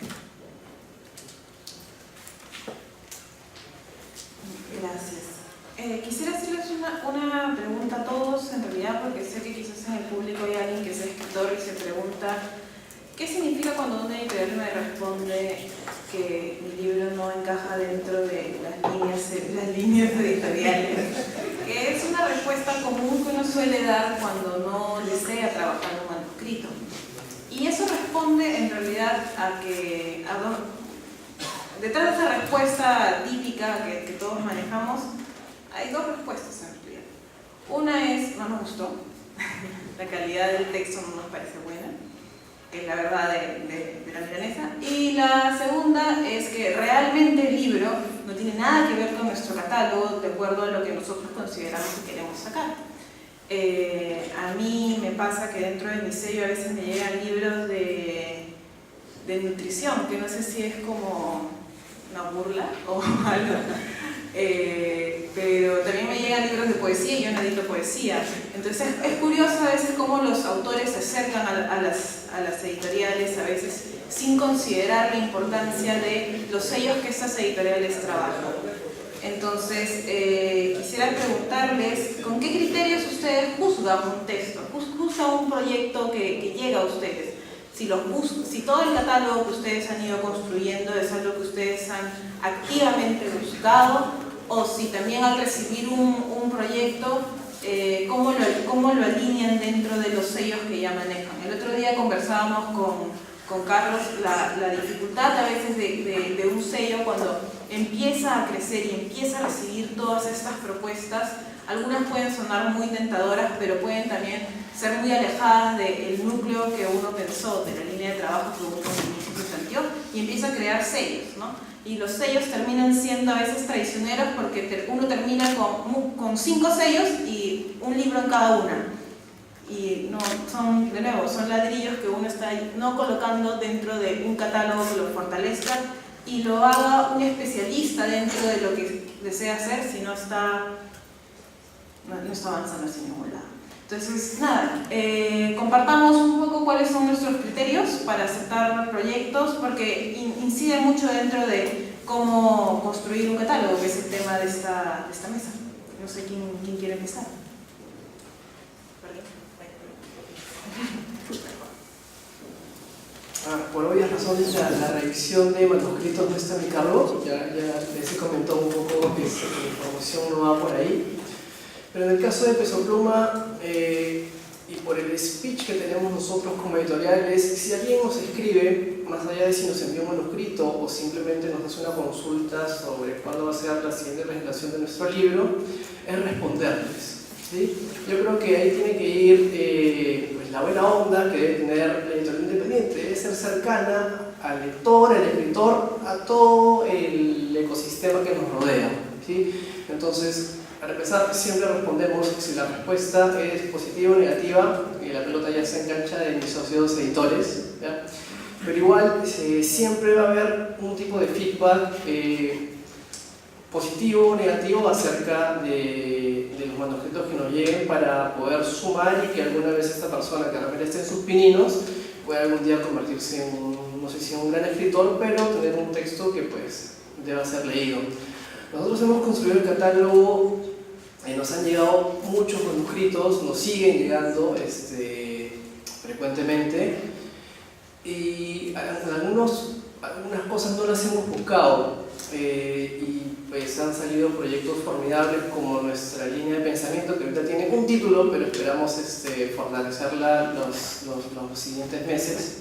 Speaker 1: Gracias. Quisiera hacerles una pregunta a todos, en realidad, porque sé que quizás en el público hay alguien que es escritor y se pregunta ¿qué significa cuando una editorial me responde que mi libro no encaja dentro de las líneas editoriales? Que es una respuesta común que uno suele dar cuando no desea trabajar un manuscrito. Y eso responde en realidad detrás de esa respuesta típica que todos manejamos, hay dos respuestas en realidad. Una es, no nos gustó, la calidad del texto no nos parece buena, que es la verdad de la milanesa. Y la segunda es que realmente el libro no tiene nada que ver con nuestro catálogo de acuerdo a lo que nosotros consideramos que queremos sacar. A mí me pasa que dentro de mi sello a veces me llegan libros de nutrición, que no sé si es como una burla o algo. Pero también me llegan libros de poesía y yo no edito poesía. Entonces es curioso a veces cómo los autores se acercan a las editoriales, a veces sin considerar la importancia de los sellos que estas editoriales trabajan. Entonces quisiera preguntarles, ¿con qué criterios ustedes juzgan un texto? ¿Juzgan un proyecto que llega a ustedes? Si todo el catálogo que ustedes han ido construyendo es algo que ustedes han activamente buscado, o si también al recibir un proyecto, ¿cómo lo alinean dentro de los sellos que ya manejan? El otro día conversábamos con Carlos la dificultad a veces de un sello cuando empieza a crecer y empieza a recibir todas estas propuestas. Algunas pueden sonar muy tentadoras, pero pueden también ser muy alejadas del núcleo que uno pensó, de la línea de trabajo que uno planteó, y empieza a crear sellos, ¿no? Y los sellos terminan siendo a veces traicioneros porque uno termina con 5 sellos y un libro en cada una. Y no, de nuevo, son ladrillos que uno está no colocando dentro de un catálogo que lo fortalezca y lo haga un especialista dentro de lo que desea hacer, si no está avanzando hacia ningún lado. Entonces, nada, compartamos un poco cuáles son nuestros criterios para aceptar proyectos, porque incide mucho dentro de cómo construir un catálogo, que es el tema de esta mesa. No sé quién quiere empezar.
Speaker 2: Por obvias razones, la revisión de manuscritos no está a mi cargo. Ya les he comentado un poco que la información no va por ahí. Pero en el caso de Peso Pluma, y por el speech que tenemos nosotros como editoriales, si alguien nos escribe, más allá de si nos envía un manuscrito o simplemente nos hace una consulta sobre cuándo va a ser la siguiente presentación de nuestro libro, es responderles, ¿sí? Yo creo que ahí tiene que ir pues la buena onda que debe tener la editorial independiente, debe ser cercana al lector, al escritor, a todo el ecosistema que nos rodea, ¿sí? Entonces, para empezar, siempre respondemos si la respuesta es positiva o negativa, y la pelota ya se engancha de mis socios editores, ¿ya? Pero igual siempre va a haber un tipo de feedback positivo o negativo acerca de los manuscritos que nos lleguen para poder sumar y que alguna vez esta persona que realmente esté en sus pininos pueda algún día convertirse en no sé si en un gran escritor, pero tener un texto que pues deba ser leído. Nosotros hemos construido el catálogo. Nos han llegado muchos manuscritos, nos siguen llegando frecuentemente, y algunas cosas no las hemos buscado, y pues han salido proyectos formidables como nuestra línea de pensamiento, que ahorita tiene un título, pero esperamos fortalecerla los siguientes meses.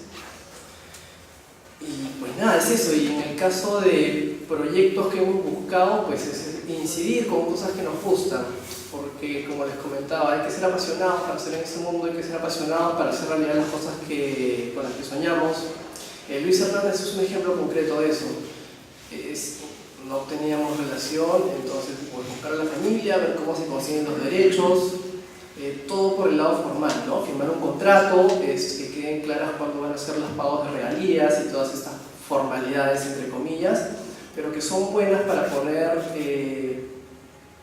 Speaker 2: Y pues nada, es eso. Y en el caso de proyectos que hemos buscado, pues es incidir con cosas que nos gustan. Porque, como les comentaba, hay que ser apasionados para ser en este mundo, hay que ser apasionados para hacer realidad las cosas con las que soñamos. Luis Hernández es un ejemplo concreto de eso. No teníamos relación, entonces pues, buscar a la familia, ver cómo se consiguen los derechos, todo por el lado formal, ¿no? Firmar un contrato, que queden claras cuándo van a ser los pagos de regalías y todas estas formalidades, entre comillas, pero que son buenas para poner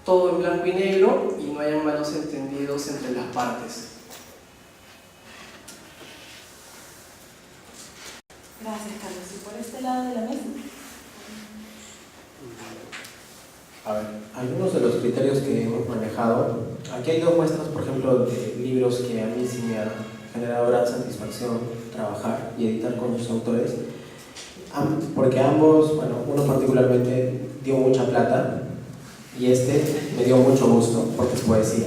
Speaker 2: todo en blanco y negro y no hayan malos entendidos entre las partes.
Speaker 1: Gracias, Carlos. ¿Y por este lado de la mesa?
Speaker 4: A ver, algunos de los criterios que hemos manejado, aquí hay dos muestras, por ejemplo, de libros que a mí sí me han generado gran satisfacción trabajar y editar con sus autores, porque ambos, bueno, uno particularmente dio mucha plata y este me dio mucho gusto porque es poesía.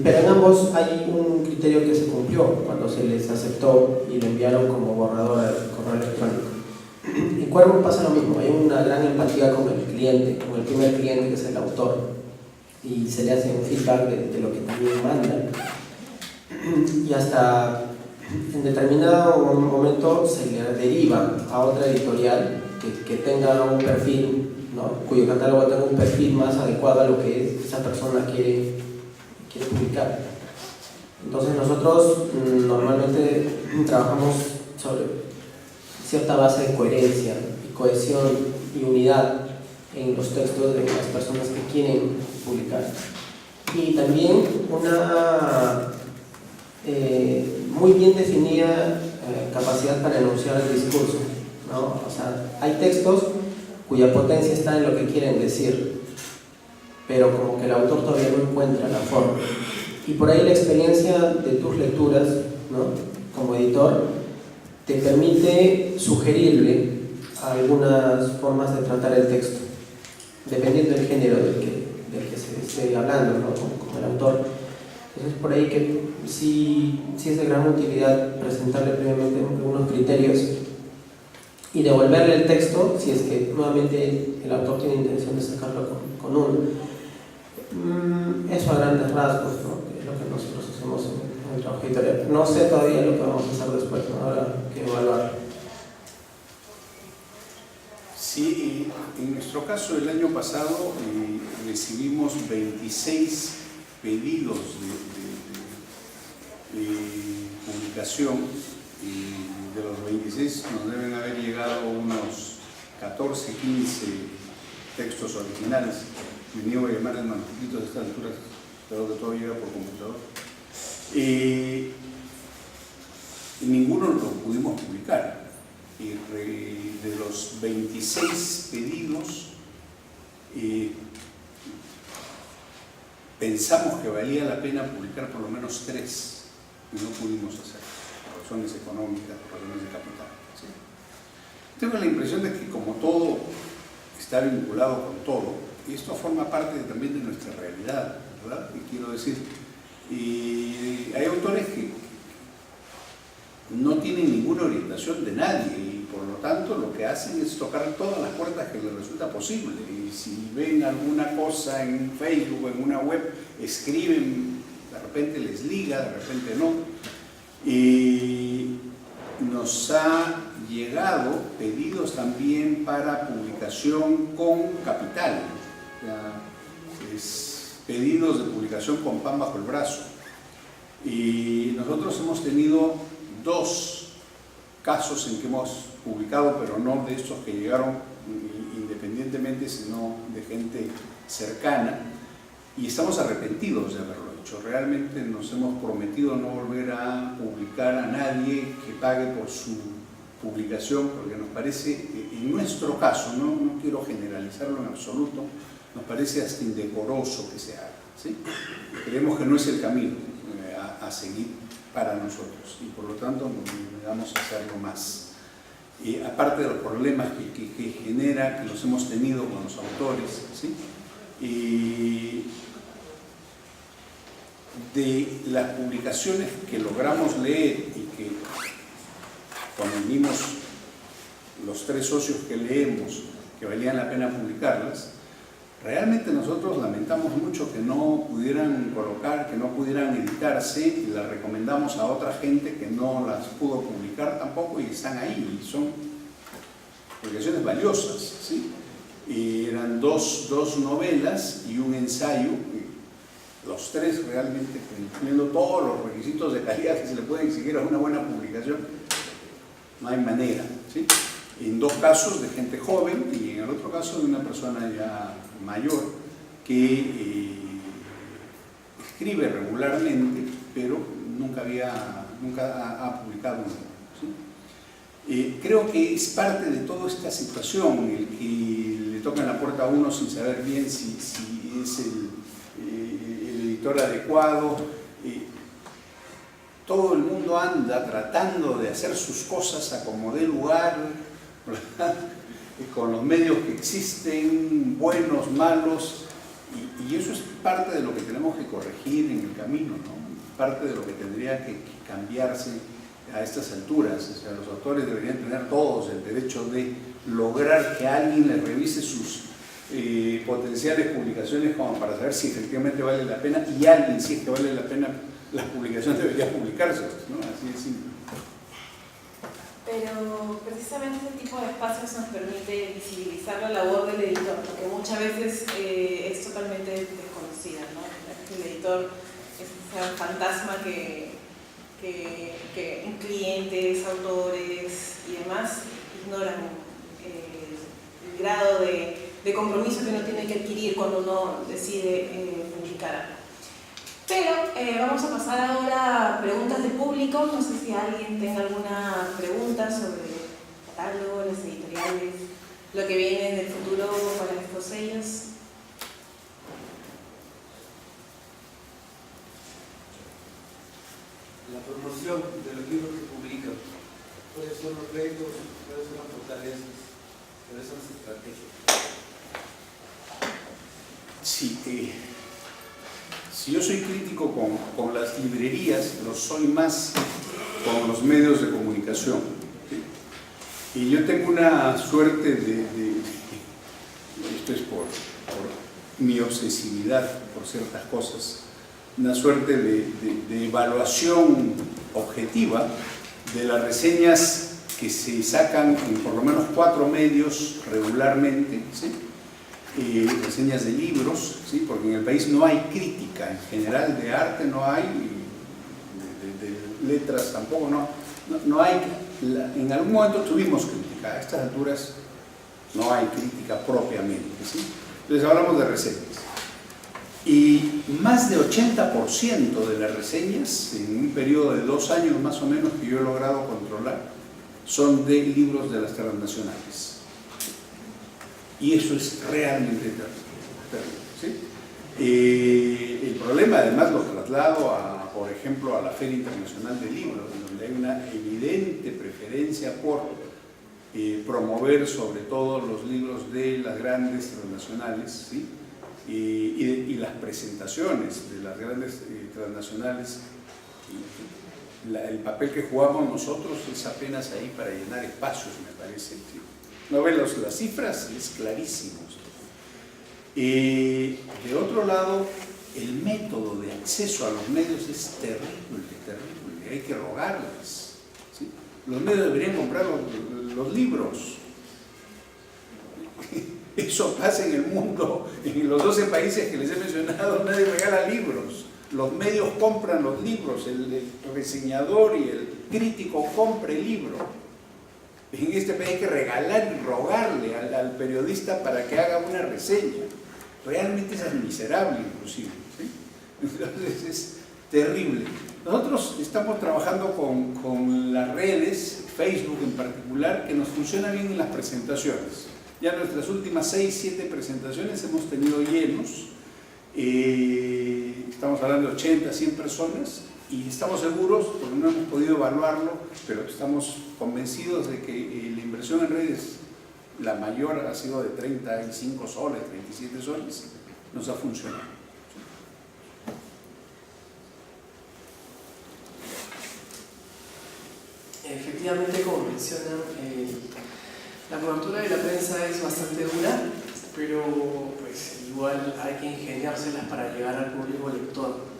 Speaker 4: Pero en ambos hay un criterio que se cumplió cuando se les aceptó y lo enviaron como borrador al correo electrónico. En Cuervo pasa lo mismo, hay una gran empatía con el cliente, con el primer cliente que es el autor, y se le hace un feedback de lo que también manda, y hasta en determinado momento se le deriva a otra editorial que tenga un perfil, ¿no? Cuyo catálogo tenga un perfil más adecuado a lo que esa persona quiere publicar. Entonces nosotros normalmente trabajamos sobre cierta base de coherencia y cohesión y unidad en los textos de las personas que quieren publicar. Y también una muy bien definida capacidad para enunciar el discurso, ¿no? O sea, hay textos cuya potencia está en lo que quieren decir, pero como que el autor todavía no encuentra la forma. Y por ahí la experiencia de tus lecturas, ¿no? Como editor, te permite sugerirle algunas formas de tratar el texto, dependiendo del género del que se esté hablando, ¿no? Como el autor. Entonces, por ahí que sí es de gran utilidad presentarle previamente algunos criterios y devolverle el texto si es que nuevamente el autor tiene intención de sacarlo con uno. Eso a grandes rasgos, ¿no? Es lo que nosotros hacemos en el trabajo editorial. No sé todavía lo que vamos a hacer después, ¿no? Habrá que evaluar.
Speaker 3: Sí, en nuestro caso el año pasado recibimos 26 pedidos de publicación y de los 26 nos deben haber llegado unos 14, 15 textos originales. Me niego a llamar el manuscrito de estas alturas, pero que todo llega por computador. Y ninguno lo pudimos publicar. Y de los 26 pedidos, pensamos que valía la pena publicar por lo menos 3 y no pudimos hacerlo, por razones económicas, por razones de capital, ¿sí? Tengo la impresión de que como todo está vinculado con todo, y esto forma parte también de nuestra realidad, ¿verdad? Y quiero decir, y hay autores que no tienen ninguna orientación de nadie y por lo tanto lo que hacen es tocar todas las puertas que les resulta posible, y si ven alguna cosa en Facebook o en una web, escriben, de repente les liga, de repente no, y nos ha llegado pedidos también para publicación con capital, pedidos de publicación con pan bajo el brazo, y nosotros hemos tenido 2 casos en que hemos publicado, pero no de estos que llegaron independientemente, sino de gente cercana, y estamos arrepentidos de haberlo hecho. Realmente nos hemos prometido no volver a publicar a nadie que pague por su publicación, porque nos parece, en nuestro caso, no quiero generalizarlo en absoluto, nos parece hasta indecoroso que se haga, ¿sí? Creemos que no es el camino a seguir para nosotros y por lo tanto nos negamos a hacerlo más. Y aparte de los problemas que genera, que los hemos tenido con los autores, ¿sí? Y de las publicaciones que logramos leer y que cuando vimos los 3 socios que leemos que valían la pena publicarlas, realmente nosotros lamentamos mucho que no pudieran colocar, que no pudieran editarse, y las recomendamos a otra gente que no las pudo publicar tampoco y están ahí, y son publicaciones valiosas, ¿sí? Y eran dos novelas y un ensayo, los 3 realmente cumpliendo todos los requisitos de calidad que se le puede exigir a una buena publicación. No hay manera, ¿sí? En 2 casos de gente joven y en el otro caso de una persona ya mayor que escribe regularmente, pero nunca ha publicado un libro, ¿sí? Creo que es parte de toda esta situación el que le tocan la puerta a uno sin saber bien si es el editor adecuado. Todo el mundo anda tratando de hacer sus cosas a como dé lugar, ¿verdad? Con los medios que existen, buenos, malos, y eso es parte de lo que tenemos que corregir en el camino, ¿no? Parte de lo que tendría que cambiarse a estas alturas. O sea, los autores deberían tener todos el derecho de lograr que alguien les revise sus potenciales publicaciones como para saber si efectivamente vale la pena, y alguien, si es que vale la pena la publicación, debería publicarse, ¿no? Así de simple.
Speaker 1: Pero precisamente este tipo de espacios nos permite visibilizar la labor del editor, porque muchas veces es totalmente desconocida, ¿no? El editor es ese fantasma que clientes, autores y demás ignoran el grado de compromiso que uno tiene que adquirir cuando uno decide publicar algo. Pero vamos a pasar ahora a preguntas del público. No sé si alguien tenga alguna pregunta sobre el catálogo, las editoriales, lo que viene en el futuro para estos sellos.
Speaker 5: La promoción de los libros que publican, ¿cuáles son los retos, cuáles son las fortalezas, cuáles son las estrategias?
Speaker 3: Sí, si yo soy crítico con las librerías, lo soy más con los medios de comunicación, ¿sí? Y yo tengo una suerte esto es por mi obsesividad por ciertas cosas, una suerte de evaluación objetiva de las reseñas que se sacan en por lo menos 4 medios regularmente, ¿sí? Reseñas de libros, ¿sí? Porque en el país no hay crítica en general de arte, no hay, de letras tampoco, no hay. En algún momento tuvimos crítica, a estas alturas no hay crítica propiamente, ¿sí? Entonces hablamos de reseñas. Y más de 80% de las reseñas, en un periodo de 2 años más o menos que yo he logrado controlar, son de libros de las transnacionales. Y eso es realmente terrible, ¿sí? El problema, además, lo traslado por ejemplo, a la Feria Internacional de Libros, donde hay una evidente preferencia por promover sobre todo los libros de las grandes transnacionales, ¿sí? Y las presentaciones de las grandes transnacionales. El papel que jugamos nosotros es apenas ahí para llenar espacios, me parece. ¿Sí? No ven las cifras, es clarísimo. De otro lado, el método de acceso a los medios es terrible, hay que rogarles, ¿sí? Los medios deberían comprar los libros. Eso pasa en el mundo, en los 12 países que les he mencionado, nadie regala libros. Los medios compran los libros, el reseñador y el crítico compra el libro. En este país hay que regalar y rogarle al periodista para que haga una reseña. Realmente es miserable inclusive, ¿sí? Entonces es terrible. Nosotros estamos trabajando con las redes, Facebook en particular, que nos funciona bien en las presentaciones. Ya nuestras últimas 6, 7 presentaciones hemos tenido llenos. Estamos hablando de 80, 100 personas. Y estamos seguros, porque no hemos podido evaluarlo, pero estamos convencidos de que la inversión en redes, la mayor ha sido de 35 soles, 37 soles, nos ha funcionado.
Speaker 2: Efectivamente, con mencionan, la cobertura de la prensa es bastante dura, pero pues igual hay que ingeniárselas para llegar al público lector.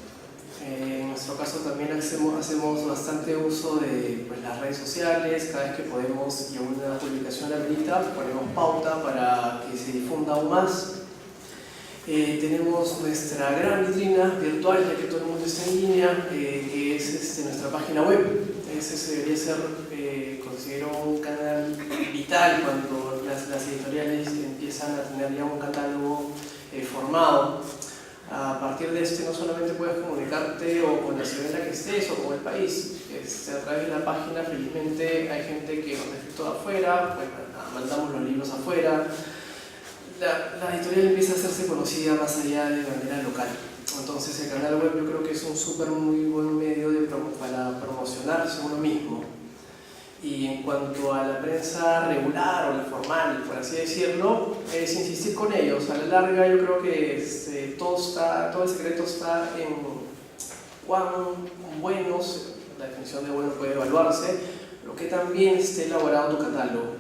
Speaker 2: En nuestro caso también hacemos bastante uso de pues, las redes sociales. Cada vez que podemos y una publicación habilita, ponemos pauta para que se difunda aún más. Tenemos nuestra gran vitrina virtual, ya que todo el mundo está en línea, que es nuestra página web. Ese debería ser, considero, un canal vital cuando las editoriales empiezan a tener ya un catálogo formado. A partir de este no solamente puedes comunicarte o con la ciudad en la que estés o con el país. A través de la página, felizmente, hay gente que nos escrito de afuera, pues, mandamos los libros afuera. La editorial empieza a hacerse conocida más allá de manera local. Entonces el canal web yo creo que es un muy buen medio para promocionarse uno mismo. Y en cuanto a la prensa regular o la formal, por así decirlo, es insistir con ellos. A la larga yo creo que todo el secreto está en cuán buenos, la definición de bueno puede evaluarse, pero que también esté elaborado tu catálogo.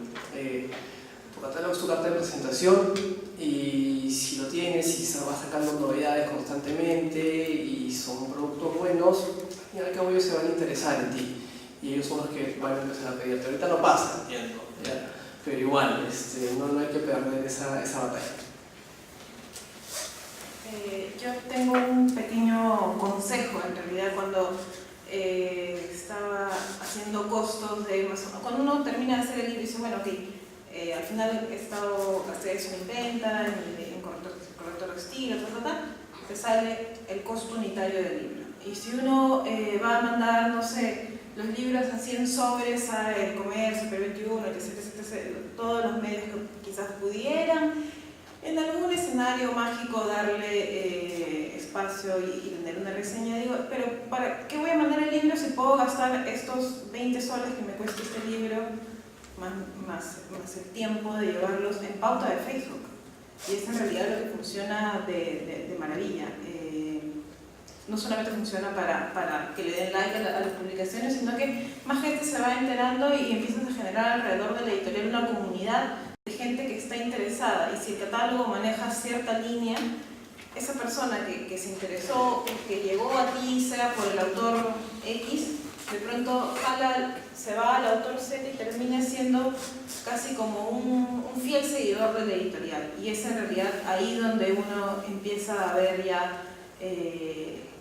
Speaker 2: Tu catálogo es tu carta de presentación y si lo tienes y se va sacando novedades constantemente y son productos buenos, al fin y al cabo ellos se van a interesar en ti. Y ellos son los que van a empezar a pedirte. Ahorita no pasa, entiendo, ¿ya? Pero igual, no hay que perder esa batalla.
Speaker 1: Yo tengo un pequeño consejo, en realidad, cuando estaba haciendo costos de Amazon. Cuando uno termina de hacer el libro y dice, bueno, ok, al final gasté eso en imprenta, en corrector de estilo, te sale el costo unitario del libro. Y si uno va a mandar, no sé, los libros así en sobres a El Comercio, Per21, etc., todos los medios que quizás pudieran, en algún escenario mágico darle espacio y tener una reseña, digo, pero ¿para qué voy a mandar el libro si puedo gastar estos 20 soles que me cuesta este libro, más el tiempo de llevarlos en pauta de Facebook? Y es en realidad lo que funciona de maravilla. No solamente funciona para que le den like a las publicaciones, sino que más gente se va enterando y empiezas a generar alrededor de la editorial una comunidad de gente que está interesada. Y si el catálogo maneja cierta línea, esa persona que se interesó, que llegó a ti, sea por el autor X, de pronto se va al autor Z y termina siendo casi como un fiel seguidor de la editorial. Y es en realidad ahí donde uno empieza a ver ya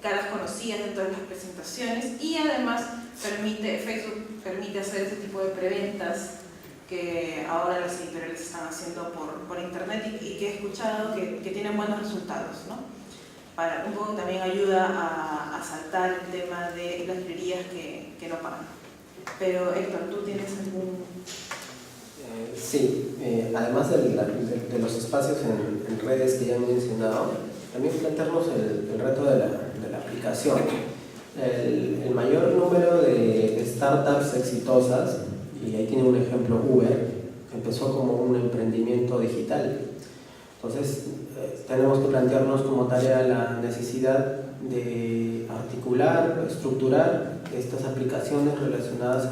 Speaker 1: caras conocidas dentro de las presentaciones, y además Facebook permite hacer ese tipo de preventas que ahora las editoriales están haciendo por internet y que he escuchado que tienen buenos resultados, ¿no? Un poco también ayuda a saltar el tema de las librerías que no pagan. Pero Héctor, ¿tú tienes algún...?
Speaker 4: Sí, además de los espacios en redes que ya han mencionado, también plantearnos el reto de la aplicación. El mayor número de startups exitosas, y ahí tiene un ejemplo Uber, empezó como un emprendimiento digital. Entonces tenemos que plantearnos como tarea la necesidad de articular, estructurar estas aplicaciones relacionadas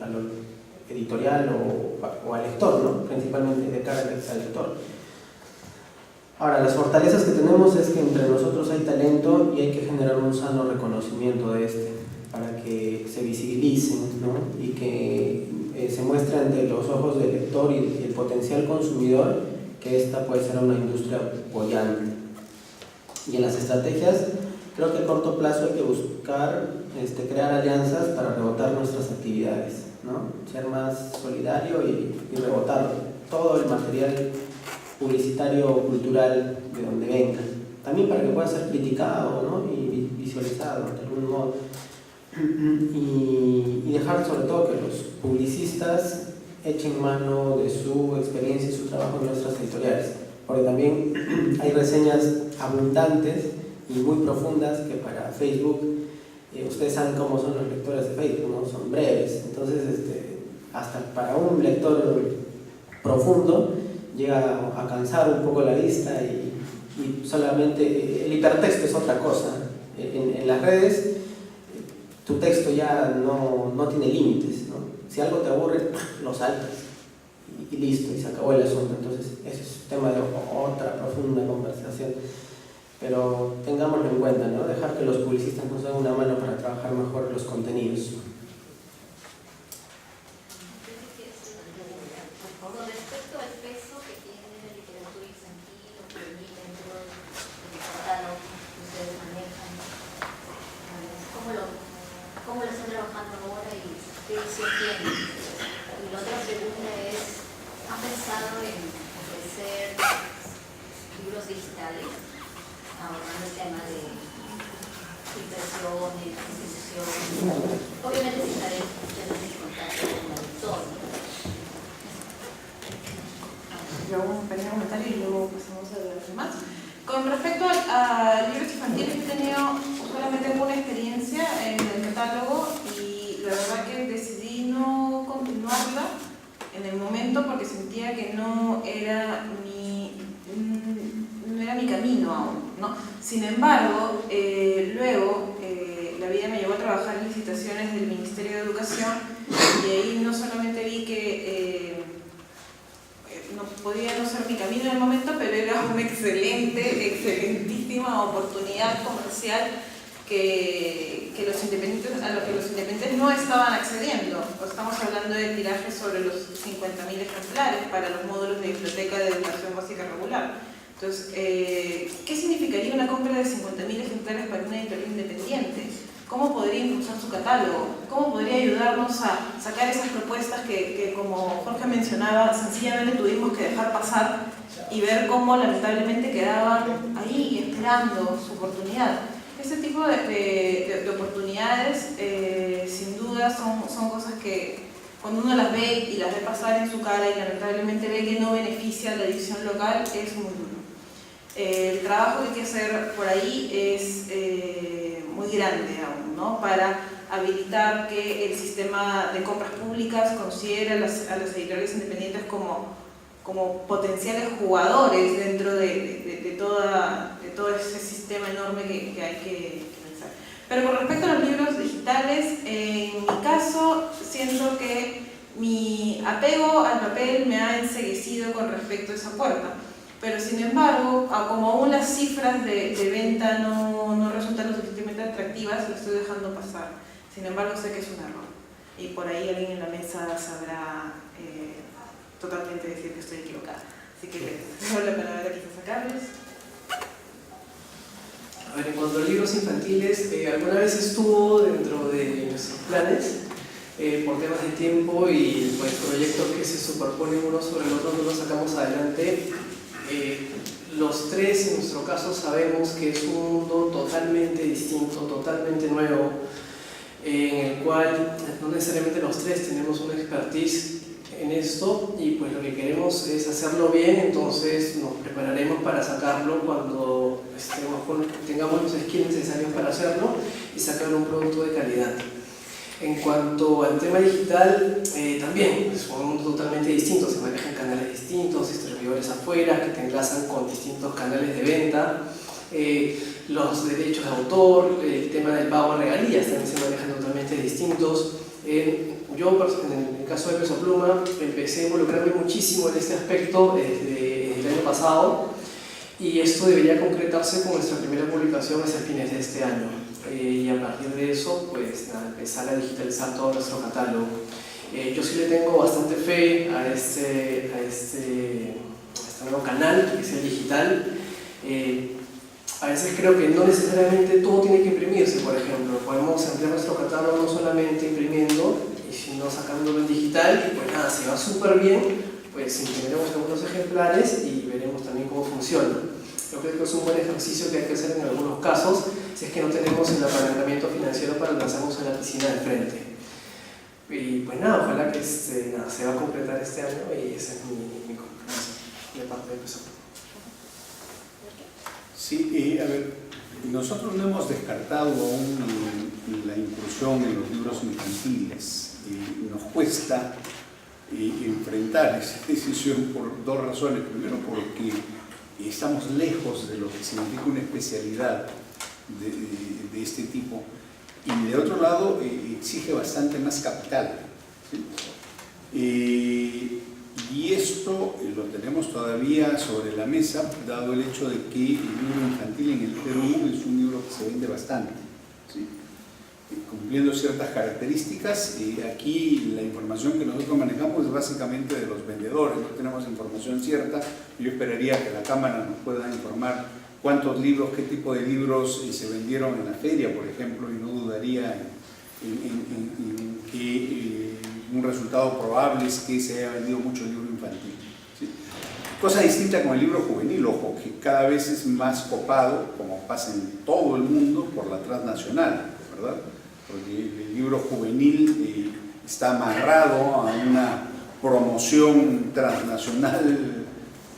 Speaker 4: a lo editorial o al lector, ¿no? Principalmente de cara al lector. Ahora, las fortalezas que tenemos es que entre nosotros hay talento y hay que generar un sano reconocimiento de para que se visibilicen, ¿no? Y que se muestre ante los ojos del lector y el potencial consumidor que esta puede ser una industria boyante. Y en las estrategias, creo que a corto plazo hay que buscar crear alianzas para rebotar nuestras actividades, ¿no? Ser más solidario y rebotar todo el material publicitario o cultural de donde venga, también para que pueda ser criticado, ¿no? Y visualizado de algún modo, y dejar sobre todo que los publicistas echen mano de su experiencia y su trabajo en nuestras editoriales, porque también hay reseñas abundantes y muy profundas que para Facebook, ustedes saben cómo son los lectores de Facebook, ¿no? Son breves, entonces hasta para un lector profundo llega a cansar un poco la vista y solamente el hipertexto es otra cosa. En las redes tu texto ya no tiene límites, ¿no? Si algo te aburre, lo saltas y listo, y se acabó el asunto. Entonces, eso es tema de otra profunda conversación. Pero tengámoslo en cuenta, ¿no? Dejar que los publicistas nos den una mano para trabajar mejor los contenidos.
Speaker 6: Con respecto al peso que tiene la literatura infantil o juvenil dentro del catálogo que ustedes manejan, ¿cómo lo están trabajando ahora y qué visión tienen? Y la otra pregunta es, ¿han pensado en ofrecer libros digitales, abordando el tema de impresión, de distribución? Obviamente se estarán en contacto con el lector.
Speaker 1: Yo hago un pequeño comentario y luego pasamos a los demás. Con respecto a libros infantiles, he tenido solamente una experiencia en el catálogo y la verdad que decidí no continuarla en el momento porque sentía que no era mi camino aún, ¿no? Sin embargo, luego la vida me llevó a trabajar en licitaciones del Ministerio de Educación y ahí no solamente vi que no podía no ser mi camino en el momento, pero era una excelentísima oportunidad comercial a lo que los independientes no estaban accediendo. Estamos hablando de tirajes sobre los 50.000 ejemplares para los módulos de biblioteca de educación básica regular. Entonces, ¿qué significaría una compra de 50.000 ejemplares para una editorial independiente? ¿Cómo podría impulsar su catálogo? ¿Cómo podría ayudarnos a sacar esas propuestas que como Jorge mencionaba, sencillamente tuvimos que dejar pasar y ver cómo lamentablemente quedaban ahí esperando su oportunidad? Ese tipo de oportunidades, sin duda, son cosas que cuando uno las ve y las ve pasar en su cara y lamentablemente ve que no beneficia a la edición local, es muy duro. El trabajo que hay que hacer por ahí es muy grande aún, ¿no? Para habilitar que el sistema de compras públicas considere a las editoriales independientes como potenciales jugadores dentro de todo ese sistema enorme que hay que pensar. Pero con respecto a los libros digitales, en mi caso siento que mi apego al papel me ha enceguecido con respecto a esa puerta. Pero sin embargo, como aún las cifras de venta no resultan lo suficientemente atractivas, lo estoy dejando pasar. Sin embargo, sé que es un error. Y por ahí alguien en la mesa sabrá totalmente decir que estoy equivocada. Así que les doy la palabra quizás a Carlos.
Speaker 2: A ver, en cuanto a libros infantiles, alguna vez estuvo dentro de nuestros planes, por temas de tiempo y pues, proyectos que se superponen uno sobre el otro, no los sacamos adelante. Los tres, en nuestro caso, sabemos que es un mundo totalmente distinto, totalmente nuevo, en el cual no necesariamente los tres tenemos una expertise en esto y pues lo que queremos es hacerlo bien, entonces nos prepararemos para sacarlo cuando tengamos los skills necesarios para hacerlo y sacar un producto de calidad. En cuanto al tema digital, también es un mundo totalmente distinto, se manejan canales distintos, distribuidores afuera que te enlazan con distintos canales de venta, los derechos de autor, el tema del pago de regalías también se manejan totalmente distintos. Yo, en el caso de Peso Pluma, empecé a involucrarme muchísimo en este aspecto desde el año pasado y esto debería concretarse con nuestra primera publicación hacia fines de este año. Y a partir de eso, pues nada, empezar a digitalizar todo nuestro catálogo. Yo sí le tengo bastante fe a este nuevo canal, que es el digital. A veces creo que no necesariamente todo tiene que imprimirse, por ejemplo. Podemos ampliar nuestro catálogo no solamente imprimiendo, sino sacándolo en digital y pues nada, si va súper bien, pues imprimiremos algunos ejemplares y veremos también cómo funciona. Yo creo que es un buen ejercicio que hay que hacer en algunos casos si es que no tenemos el apalancamiento financiero para lanzarnos en la piscina de frente. Y pues nada, ojalá que se va a completar este año y ese es mi compromiso de parte de Peso.
Speaker 3: Sí, a ver, nosotros no hemos descartado aún la incursión en los libros infantiles. Nos cuesta enfrentar esa decisión por dos razones. Primero, porque estamos lejos de lo que significa una especialidad de este tipo, y de otro lado exige bastante más capital, ¿sí? Y esto lo tenemos todavía sobre la mesa, dado el hecho de que el libro infantil en el Perú es un libro que se vende bastante, ¿sí? Cumpliendo ciertas características. Aquí la información que nosotros manejamos es básicamente de los vendedores, no tenemos información cierta. Yo esperaría que la Cámara nos pueda informar cuántos libros, qué tipo de libros se vendieron en la feria, por ejemplo, y no dudaría en que un resultado probable es que se haya vendido mucho libro infantil, ¿sí? Cosa distinta con el libro juvenil, ojo, que cada vez es más copado, como pasa en todo el mundo, por la transnacional, ¿verdad? Porque el libro juvenil está amarrado a una promoción transnacional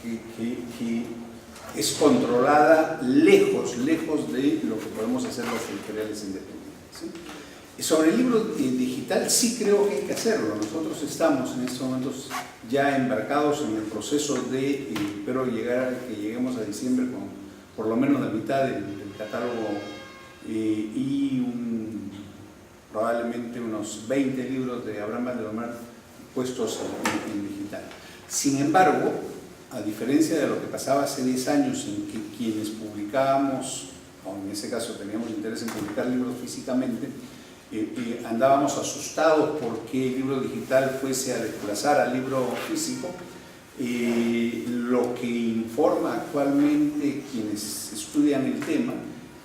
Speaker 3: que es controlada lejos de lo que podemos hacer los editoriales independientes, ¿sí? Sobre el libro digital sí creo que hay que hacerlo. Nosotros estamos en estos momentos ya embarcados en el proceso de, espero que lleguemos a diciembre con por lo menos la mitad del catálogo y probablemente unos 20 libros de Abraham Valdemar puestos en digital. Sin embargo, a diferencia de lo que pasaba hace 10 años en que quienes publicábamos, o en ese caso teníamos interés en publicar libros físicamente, andábamos asustados porque el libro digital fuese a desplazar al libro físico. Lo que informa actualmente quienes estudian el tema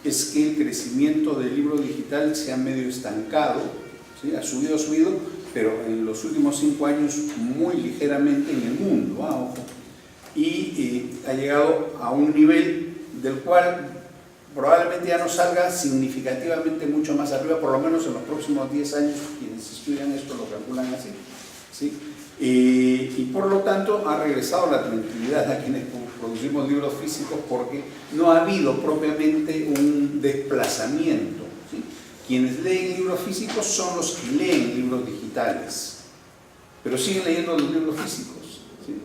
Speaker 3: es que el crecimiento del libro digital se ha medio estancado, ¿sí? Ha subido, pero en los últimos 5 años muy ligeramente en el mundo, ojo, y ha llegado a un nivel del cual probablemente ya no salga significativamente mucho más arriba, por lo menos en los próximos 10 años. Quienes estudian esto lo calculan así, ¿sí? Y por lo tanto ha regresado la tranquilidad a quienes producimos libros físicos, porque no ha habido propiamente un desplazamiento, ¿sí? Quienes leen libros físicos son los que leen libros digitales, pero siguen leyendo los libros físicos, ¿sí?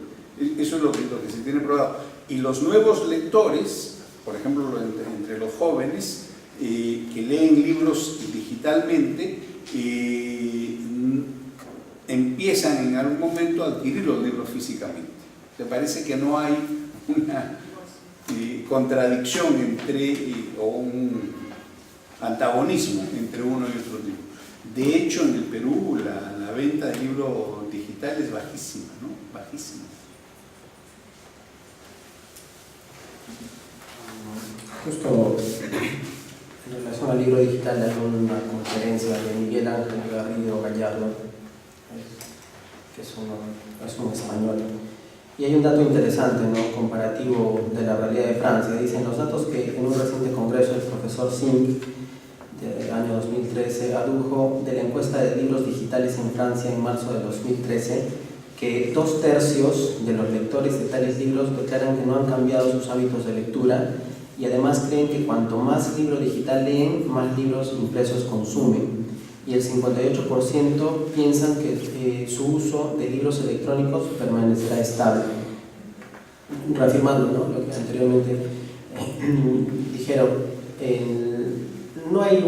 Speaker 3: Eso es lo que se tiene probado. Y los nuevos lectores, por ejemplo, entre los jóvenes que leen libros digitalmente, empiezan en algún momento a adquirir los libros físicamente. ¿Te parece que no hay una contradicción o un antagonismo entre uno y otro libro? De hecho, en el Perú la venta de libros digitales es bajísima, ¿no? Bajísima.
Speaker 4: Justo en relación al libro digital hay una conferencia de Miguel Ángel Garrido Gallardo, que es un español, y hay un dato interesante, ¿no?, comparativo de la realidad de Francia. Dicen los datos que en un reciente congreso el profesor Singh del año 2013 adujo de la encuesta de libros digitales en Francia en marzo de 2013, que 2/3 de los lectores de tales libros declaran que no han cambiado sus hábitos de lectura, y además creen que cuanto más libro digital leen, más libros impresos consumen. Y el 58% piensan que su uso de libros electrónicos permanecerá estable. Reafirmando, ¿no?, lo que anteriormente dijeron, no hay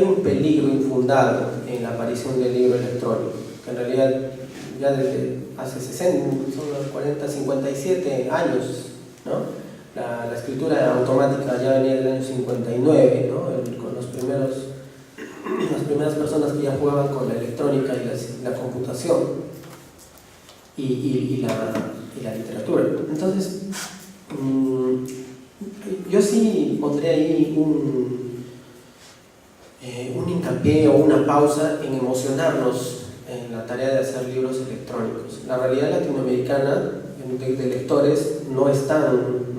Speaker 4: un peligro infundado en la aparición del libro electrónico, que en realidad ya desde hace 40, 57 años, ¿no? La escritura automática ya venía del año 59, ¿no?, con las primeras personas que ya jugaban con la electrónica y la computación y la literatura. Entonces, yo sí pondré ahí un hincapié o una pausa en emocionarnos en la tarea de hacer libros electrónicos. La realidad latinoamericana de lectores no es tan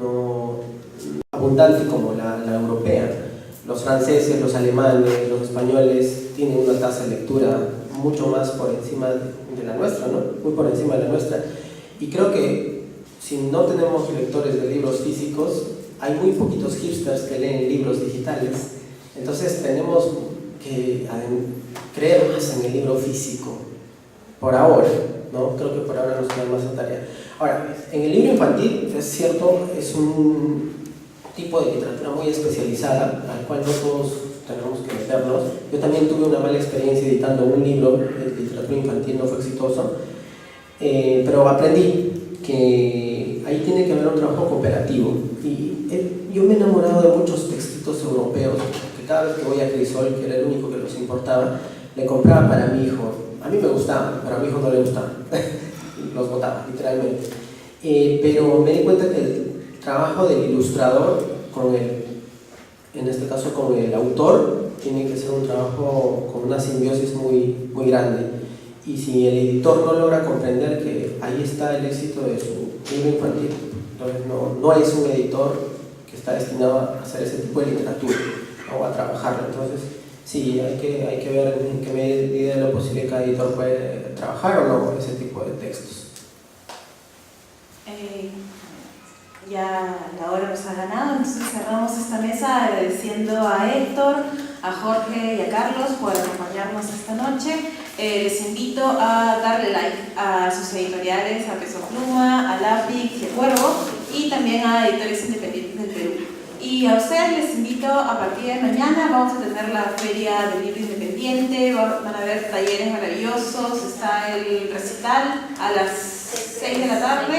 Speaker 4: abundante como la europea. Los franceses, los alemanes, los españoles tienen una tasa de lectura mucho más por encima de la nuestra, ¿no? Muy por encima de la nuestra. Y creo que si no tenemos lectores de libros físicos, hay muy poquitos hipsters que leen libros digitales. Entonces tenemos que creer más en el libro físico, por ahora, ¿no? Creo que por ahora nos queda más esa tarea. Ahora, en el libro infantil, es cierto, es un tipo de literatura muy especializada, al cual no todos tenemos que meternos. Yo también tuve una mala experiencia editando un libro de literatura infantil, no fue exitoso, pero aprendí que ahí tiene que haber un trabajo cooperativo. Y yo me he enamorado de muchos textitos europeos, que cada vez que voy a Crisol, que era el único que los importaba, le compraba para mi hijo. A mí me gustaban, pero a mi hijo no le gustaban. Los botaba, literalmente. Pero me di cuenta que el trabajo del ilustrador en este caso con el autor, tiene que ser un trabajo con una simbiosis muy, muy grande. Y si el editor no logra comprender que ahí está el éxito de su libro infantil, entonces no es un editor que está destinado a hacer ese tipo de literatura o a trabajarlo. Entonces sí, hay que ver en qué medida de lo posible cada editor puede trabajar o no ese tipo de textos.
Speaker 1: Ya la hora nos ha ganado, entonces cerramos esta mesa agradeciendo a Héctor, a Jorge y a Carlos por acompañarnos esta noche. Les invito a darle like a sus editoriales, a Peso Pluma, a Lápiz y a Cuervo, y también a Editores Independientes del Perú. Y a ustedes les invito a partir de mañana, vamos a tener la Feria del Libro Independiente, van a haber talleres maravillosos, está el recital a las 6 de la tarde.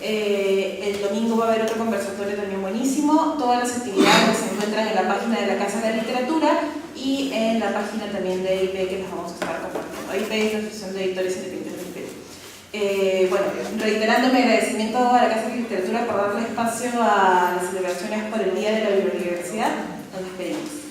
Speaker 1: El domingo va a haber otro conversatorio también buenísimo. Todas las actividades se encuentran en la página de la Casa de la Literatura y en la página también de EIP, que les vamos a estar compartiendo. EIP es la Asociación de Editores Independientes del Perú. Bueno, reiterando mi agradecimiento a la Casa de la Literatura por darle espacio a las celebraciones por el Día de la Biodiversidad, nos despedimos.